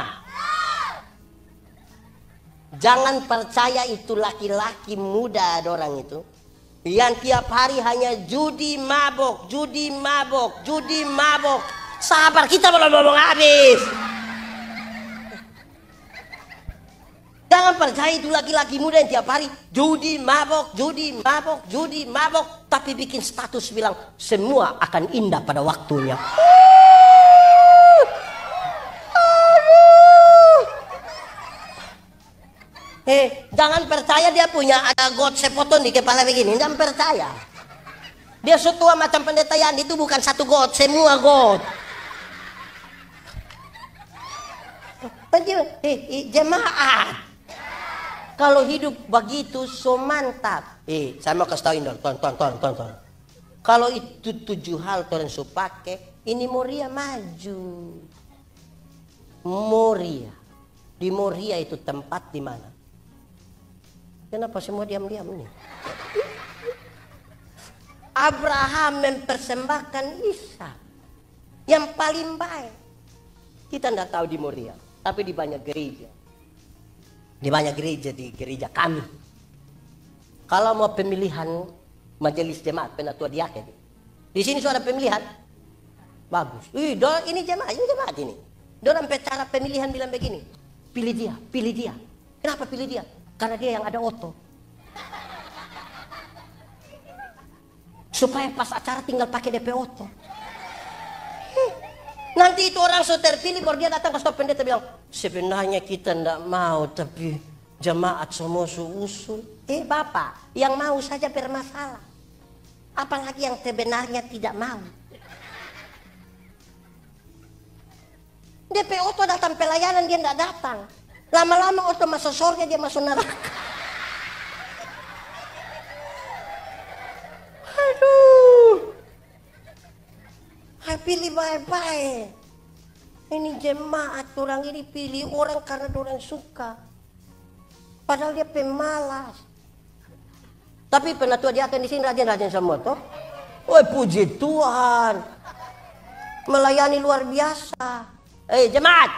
[SPEAKER 1] Jangan percaya itu laki-laki muda orang itu yang tiap hari hanya judi mabok. Sabar, kita belum ngomong habis. Jangan percaya itu laki-laki muda yang tiap hari judi mabok, tapi bikin status bilang semua akan indah pada waktunya. Jangan percaya dia punya ada got sepotong di kepala begini. Jangan percaya. Dia setua macam pendeta Yandi itu bukan satu got, semua got. Jemaat. Kalau hidup begitu so mantap. Saya mau kasih tahu ini, tonton. Kalau itu 7 hal orang so pakai, ini Moria maju. Moria. Di Moria itu tempat di mana? Kenapa semua diam-diam nih? Abraham mempersembahkan Ishak yang paling baik. Kita tidak tahu di Moria, tapi di banyak gereja. Di banyak gereja, di gereja kami. Kalau mau pemilihan majelis jemaat penatua diaken, di sini sudah pemilihan, bagus. Ini jemaat ini. Dorang cara pemilihan bilang begini, pilih dia. Kenapa pilih dia? Karena dia yang ada oto. Supaya pas acara tinggal pakai DP oto. Nanti itu orang so terpilih baru dia datang ke staf pendeta bilang, sebenarnya kita tidak mau tapi jemaat semua usul. Bapak, yang mau saja bermasalah. Apalagi yang sebenarnya tidak mau. DP oto datang pelayanan dia tidak datang. Lama-lama oto masuk surga dia masuk neraka. Aduh. Pilih baik-baik. Ini jemaat orang ini pilih orang karena orang suka. Padahal dia pemalas. Tapi penatua dia akan di sini rajin-rajin semua toh. Puji Tuhan. Melayani luar biasa. Jemaat.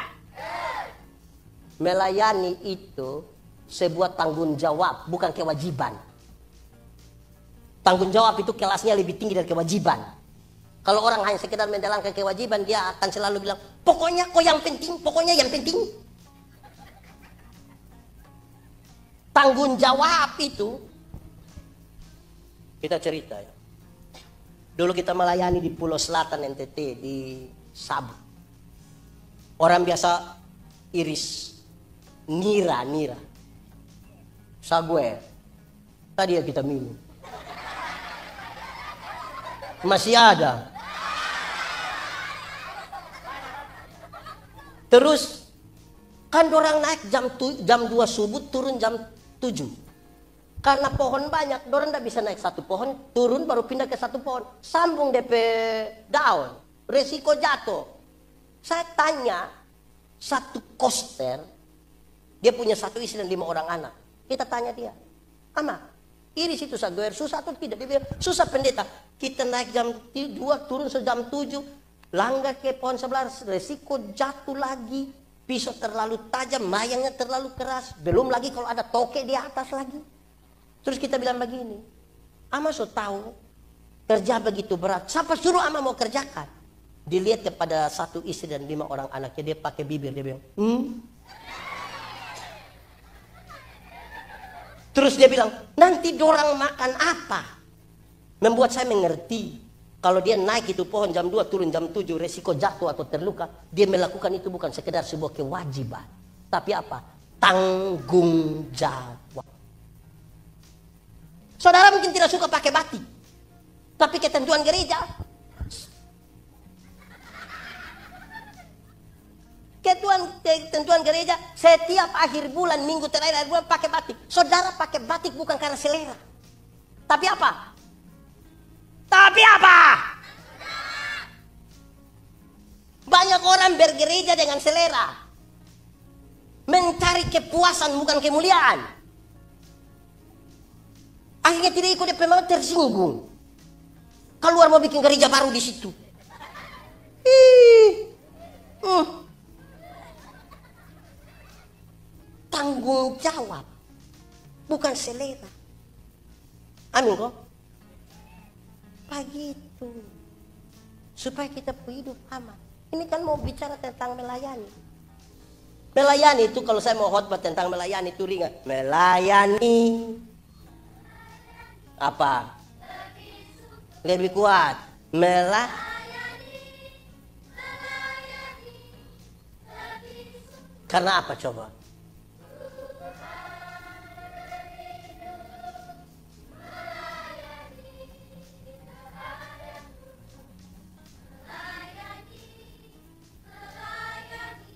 [SPEAKER 1] Melayani itu sebuah tanggung jawab, bukan kewajiban. Tanggung jawab itu kelasnya lebih tinggi dari kewajiban. Kalau orang hanya sekedar menjalankan kewajiban, dia akan selalu bilang, pokoknya kok yang penting, pokoknya yang penting. Tanggung jawab itu, kita cerita ya. Dulu kita melayani di Pulau Selatan NTT, di Sabu. Orang biasa iris, nira. Saguer. Tadi ya kita minum. Masih ada. Terus kan dorang naik jam 2 subuh, turun jam 7. Karena pohon banyak, dorang tidak bisa naik satu pohon, turun baru pindah ke satu pohon. Sambung DP daun, resiko jatuh. Saya tanya, satu koster, dia punya 1 istri dan 5 orang anak. Kita tanya dia, Ama, iris itu saguer susah atau tidak? Dia bilang, susah pendeta. Kita naik jam 2, turun jam 7. Langgar ke pohon sebelah, resiko jatuh lagi. Pisau terlalu tajam, mayangnya terlalu keras. Belum lagi kalau ada toke di atas lagi. Terus kita bilang begini, Ama so tahu kerja begitu berat. Siapa suruh Ama mau kerjakan? Dilihat kepada 1 istri dan 5 orang anaknya, dia pakai bibir. Dia bilang, Terus dia bilang, nanti dorang makan apa? Membuat saya mengerti. Kalau dia naik itu pohon jam 2, turun jam 7, resiko jatuh atau terluka. Dia melakukan itu bukan sekedar sebuah kewajiban. Tapi apa? Tanggung jawab. Saudara mungkin tidak suka pakai batik. Tapi ketentuan gereja. Ketentuan gereja, setiap akhir bulan, minggu terakhir akhir bulan pakai batik. Saudara pakai batik bukan karena selera. Tapi apa? Banyak orang bergereja dengan selera. Mencari kepuasan bukan kemuliaan. Akhirnya tidak ikut DP mau, tersinggung. Keluar mau bikin gereja baru di situ. Tanggung jawab, bukan selera. Amin kok? Begitu. Supaya kita hidup aman. Ini kan mau bicara tentang melayani. Melayani itu kalau saya mau khotbah tentang melayani itu ringan. Melayani apa? Lebih kuat. Karena apa coba?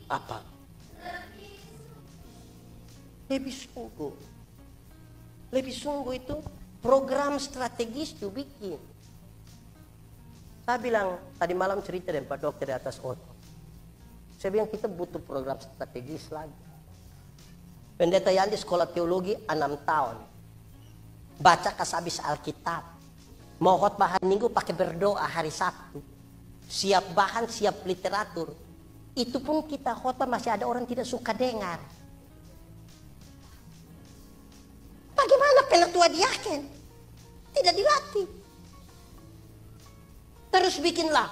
[SPEAKER 1] Apa? Lebih sungguh. Lebih sungguh itu program strategis itu bikin. Saya bilang, tadi malam cerita dengan Pak Dokter di atas otot. Saya bilang kita butuh program strategis lagi. Pendeta Yandi sekolah teologi 6 tahun. Baca kasabis Alkitab. Mau khotbah hari Minggu pakai berdoa hari Sabtu. Siap bahan, siap literatur. Itu pun kita khotbah masih ada orang tidak suka dengar. Bagaimana penatua diaken? Tidak dilatih. Terus bikinlah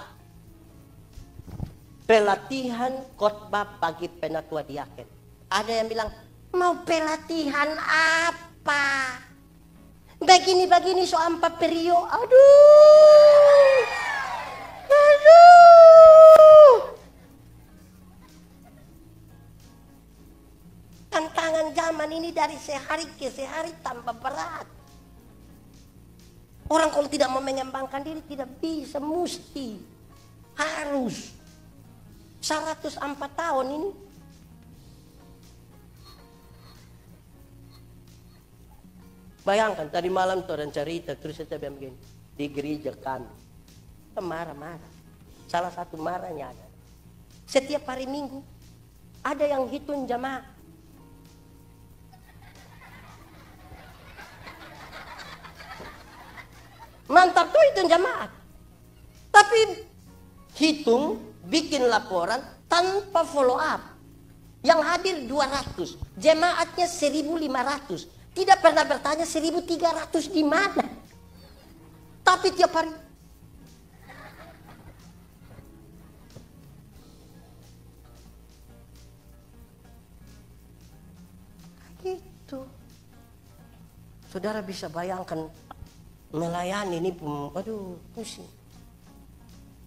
[SPEAKER 1] pelatihan khotbah bagi penatua diaken. Ada yang bilang, mau pelatihan apa? Begini soal 4 perio. Aduh. Tantangan zaman ini dari sehari ke sehari tambah berat. Orang kalau tidak mau mengembangkan diri tidak bisa, mesti, harus. 104 tahun ini. Bayangkan tadi malam tuh orang cerita, terus saya bilang begini, di gereja kami, marah-marah. Salah satu marahnya ada. Setiap hari Minggu ada yang hitung jamaah. Mantap tuh hitung jamaah. Tapi hitung, bikin laporan tanpa follow up. Yang hadir 200, jemaatnya 1.500. Tidak pernah bertanya 1.300 di mana. Tapi tiap hari. Gitu. Saudara bisa bayangkan melayani ini pun, aduh pusing.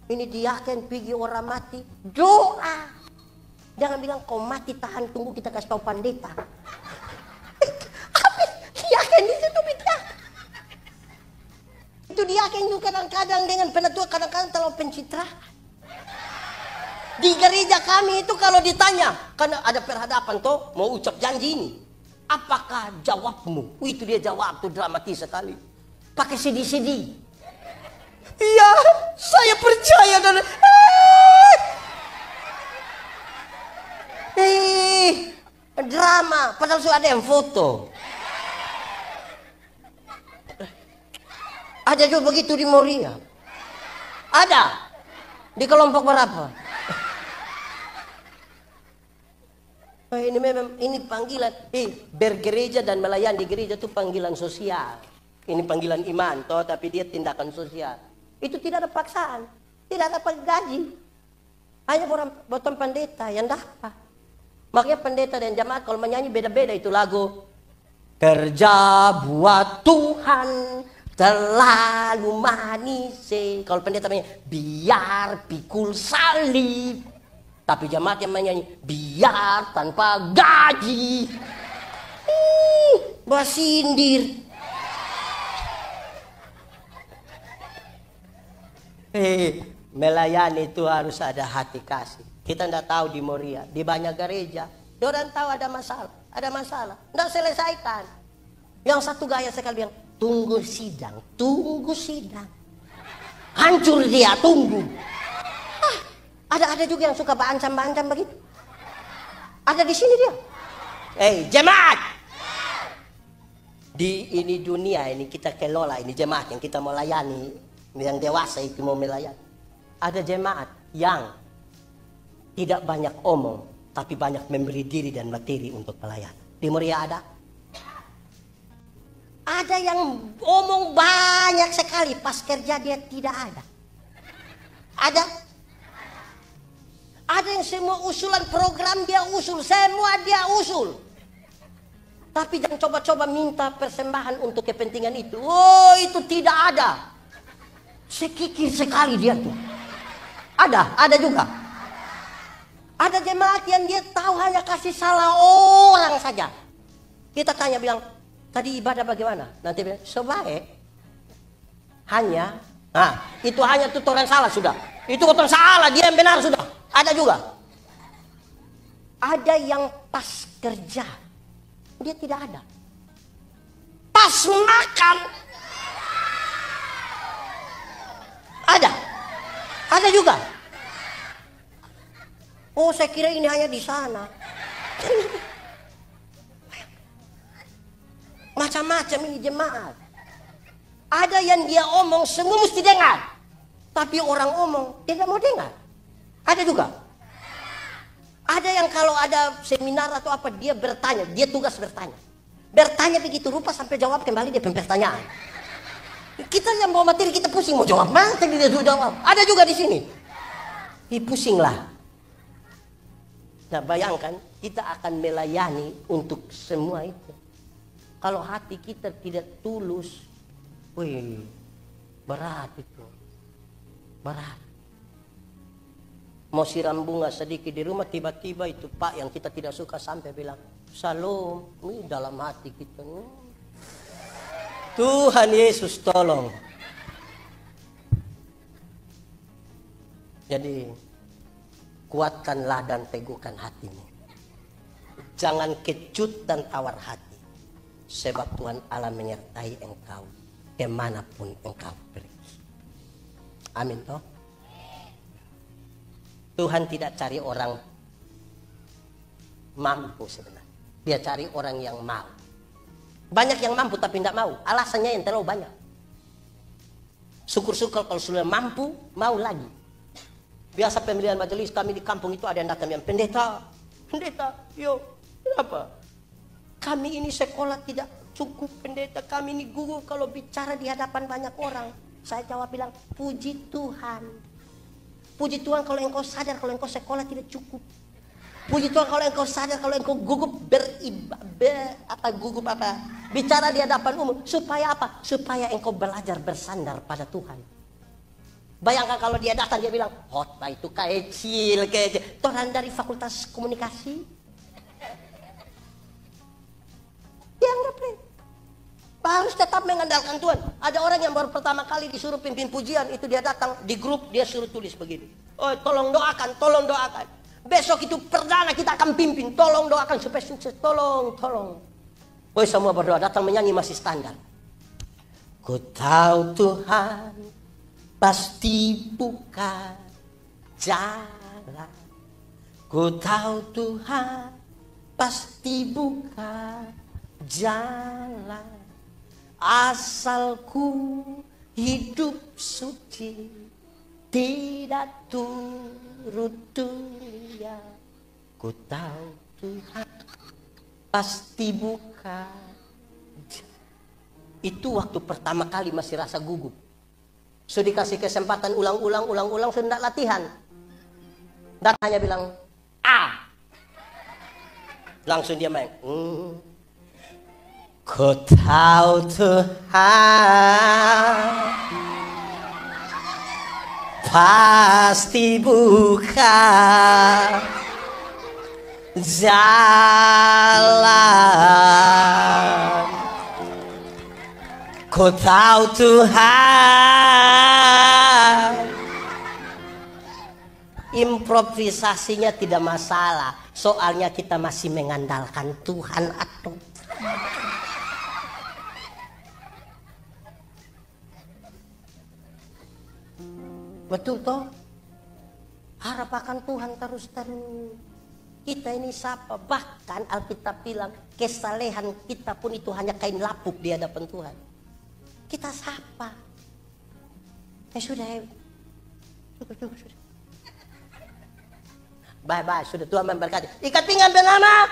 [SPEAKER 1] Ini diaken pergi orang mati, doa. Jangan bilang kau mati tahan tunggu kita kasih tahu pendeta. Diaken di situ bicara. Itu diaken itu kadang-kadang dengan penatua kadang-kadang terlalu pencitraan. Di gereja kami itu kalau ditanya, karena ada perhadapan toh mau ucap janji ini, apakah jawabmu? Itu dia jawab tuh dramatis sekali. Pakai CD. Iya, saya percaya dan drama, padahal sudah ada yang foto. Ada juga begitu di Moria. Ada. Di kelompok berapa? Ini memang ini panggilan. Bergereja dan melayani di gereja itu panggilan sosial. Ini panggilan iman, toh, tapi dia tindakan sosial. Itu tidak ada paksaan, tidak ada gaji. Hanya buatan pendeta yang dapat. Makanya pendeta dan jamaat kalau menyanyi beda-beda itu lagu. Kerja buat Tuhan terlalu manis. Kalau pendeta menyanyi, biar pikul salib. Tapi jamaat yang menyanyi, biar tanpa gaji. Basindir. Melayani itu harus ada hati kasih. Kita tidak tahu di Moria, di banyak gereja, orang tahu ada masalah, tidak selesaikan. Yang satu gaya sekali bilang, tunggu sidang, hancur dia, tunggu. Ada juga yang suka berancam-berancam begitu. Ada di sini dia. Jemaat, di ini dunia ini kita kelola ini jemaat yang kita mau layani. Yang dewasa itu mau melayani. Ada jemaat yang tidak banyak omong, tapi banyak memberi diri dan materi untuk pelayan. Di Moria ada. Ada yang omong banyak sekali, pas kerja dia tidak ada. Ada yang semua usulan program dia usul, semua dia usul. Tapi jangan coba-coba minta persembahan untuk kepentingan itu. Oh, itu tidak ada. Sekikir sekali dia tuh. Ada juga. Ada jemaat yang dia tahu hanya kasih salah orang saja. Kita tanya bilang, tadi ibadah bagaimana? Nanti bilang, sebaik. Hanya, itu hanya tutoran salah sudah. Itu tutoran salah, dia yang benar sudah. Ada juga. Ada yang pas kerja, dia tidak ada. Pas makan, ada. Ada juga. Oh, saya kira ini hanya di sana. Macam-macam ini jemaat. Ada yang dia omong semua mesti dengar. Tapi orang omong dia tidak mau dengar. Ada juga. Ada yang kalau ada seminar atau apa dia bertanya. Dia tugas bertanya. Bertanya begitu rupa sampai jawab kembali dia pertanyaan. Kita yang bawa materi kita pusing mau jawab mana tadi dia jawab. Ada juga di sini. Pusinglah. Nah bayangkan kita akan melayani untuk semua itu. Kalau hati kita tidak tulus, wih, berat itu. Berat. Mau siram bunga sedikit di rumah tiba-tiba itu Pak yang kita tidak suka sampai bilang Salam, ini dalam hati kita. Tuhan Yesus tolong. Jadi kuatkanlah dan teguhkan hatimu. Jangan kecut dan tawar hati. Sebab Tuhan Allah menyertai engkau kemanapun engkau pergi. Amin toh. Tuhan tidak cari orang mampu sebenarnya. Dia cari orang yang mau. Banyak yang mampu tapi tidak mau. Alasannya yang terlalu banyak. Syukur-syukur kalau sudah mampu, mau lagi. Biasa pemilihan majelis kami di kampung itu ada yang datang yang pendeta, yo, kenapa? Kami ini sekolah tidak cukup pendeta, kami ini guru kalau bicara di hadapan banyak orang. Saya jawab bilang, puji Tuhan. Puji Tuhan kalau engkau sadar kalau engkau sekolah tidak cukup. Puji Tuhan kalau engkau sadar kalau engkau gugup bicara di hadapan umum. Supaya apa? Supaya engkau belajar bersandar pada Tuhan. Bayangkan kalau dia datang dia bilang, khotbah itu kecil. Orang dari fakultas komunikasi. Dia enggak harus tetap mengandalkan Tuhan. Ada orang yang baru pertama kali disuruh pimpin pujian, itu dia datang di grup dia suruh tulis begini. Oh, tolong doakan, tolong doakan. Besok itu perdana kita akan pimpin, tolong doakan supaya sukses, tolong. Oh, semua berdoa, datang menyanyi masih standar. Ku tahu Tuhan pasti buka jalan. Ku tahu Tuhan pasti buka jalan. Asalku hidup suci, tidak turut dunia. Ku tahu Tuhan pasti buka. Itu waktu pertama kali masih rasa gugup. Sudah dikasih kesempatan ulang-ulang, sudah tidak latihan. Dan hanya bilang, langsung dia main. Ku tahu Tuhan pasti buka jalan. Ku tahu Tuhan. Improvisasinya tidak masalah. Soalnya kita masih mengandalkan Tuhan atau betul toh? Harap akan Tuhan terus. Kita ini siapa? Bahkan Alkitab bilang kesalehan kita pun itu hanya kain lapuk di hadapan Tuhan. Kita siapa? Sudah. Bye, sudah Tuhan memberkati. Ikat pinggang bernama.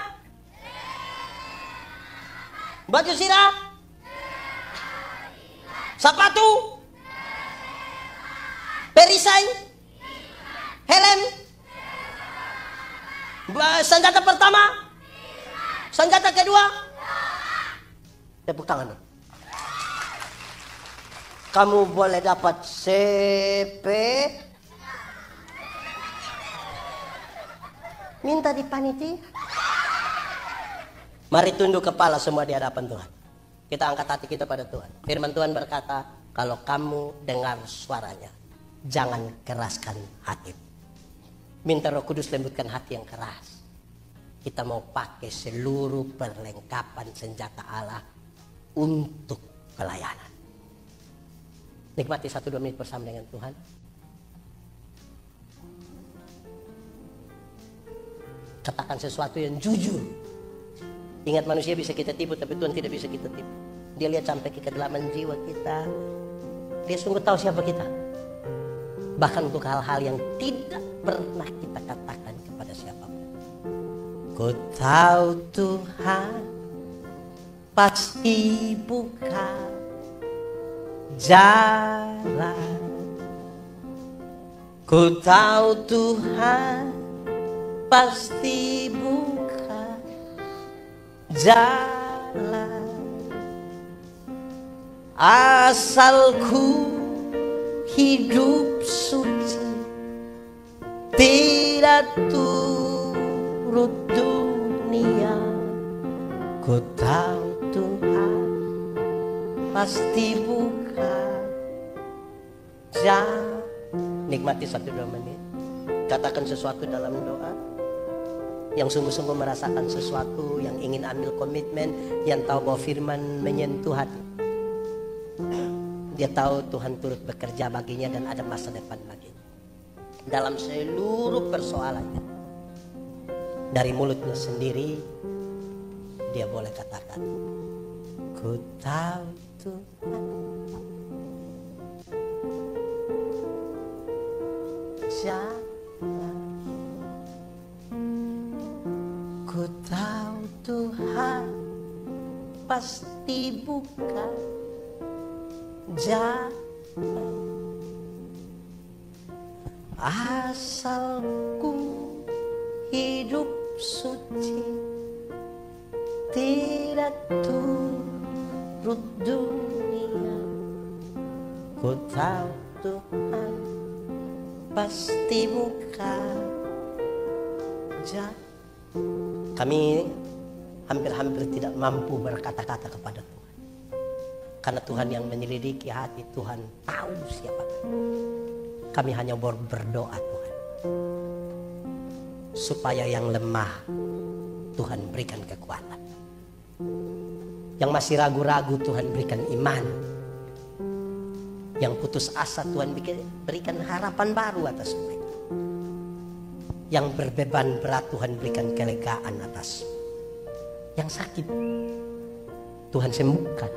[SPEAKER 1] Baju sirah. Sepatu. Perisai, helm, senjata pertama, senjata kedua, tepuk tangan. Kamu boleh dapat CP, minta di panitia. Mari tunduk kepala semua di hadapan Tuhan. Kita angkat hati kita pada Tuhan. Firman Tuhan berkata, kalau kamu dengar suaranya, jangan keraskan hati. Minta Roh Kudus lembutkan hati yang keras. kita mau pakai seluruh perlengkapan senjata Allah untuk pelayanan. Nikmati 1-2 menit bersama dengan Tuhan. Katakan sesuatu yang jujur. Ingat, manusia bisa kita tipu, tapi Tuhan tidak bisa kita tipu. Dia lihat sampai ke kedalaman jiwa kita. Dia sungguh tahu siapa kita. Bahkan untuk hal-hal yang tidak pernah kita katakan kepada siapapun. Ku tahu Tuhan pasti buka jalan. Ku tahu Tuhan pasti buka jalan. Asalku hidup suci, tidak turut dunia. Ku tahu Tuhan pasti buka jalan. Nikmati 1-2 menit. Katakan sesuatu dalam doa. Yang sungguh-sungguh merasakan sesuatu, yang ingin ambil komitmen, yang tahu bahwa firman menyentuh hati. Dia tahu Tuhan turut bekerja baginya dan ada masa depan baginya. Dalam seluruh persoalannya. Dari mulutnya sendiri, dia boleh katakan, ku tahu Tuhan jalan. Ku tahu Tuhan pasti buka jalan. Asalku hidup suci, tidak turut dunia. Ku tahu Tuhan pasti buka jalan. Kami hampir-hampir tidak mampu berkata-kata kepada Tuhan. Karena Tuhan yang menyelidiki hati, Tuhan tahu siapa. Kami hanya berdoa Tuhan. Supaya yang lemah Tuhan berikan kekuatan. Yang masih ragu-ragu Tuhan berikan iman. Yang putus asa Tuhan berikan harapan baru atas mereka. Yang berbeban berat Tuhan berikan kelegaan atas. Yang sakit Tuhan sembuhkan.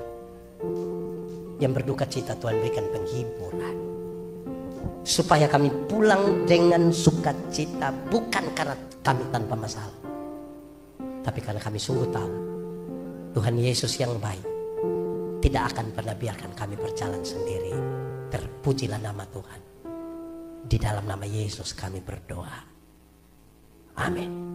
[SPEAKER 1] Yang berduka cita Tuhan berikan penghiburan. Supaya kami pulang dengan sukacita, bukan karena kami tanpa masalah, tapi karena kami sungguh tahu Tuhan Yesus yang baik tidak akan pernah biarkan kami berjalan sendiri. Terpujilah nama Tuhan. Di dalam nama Yesus kami berdoa. Amin.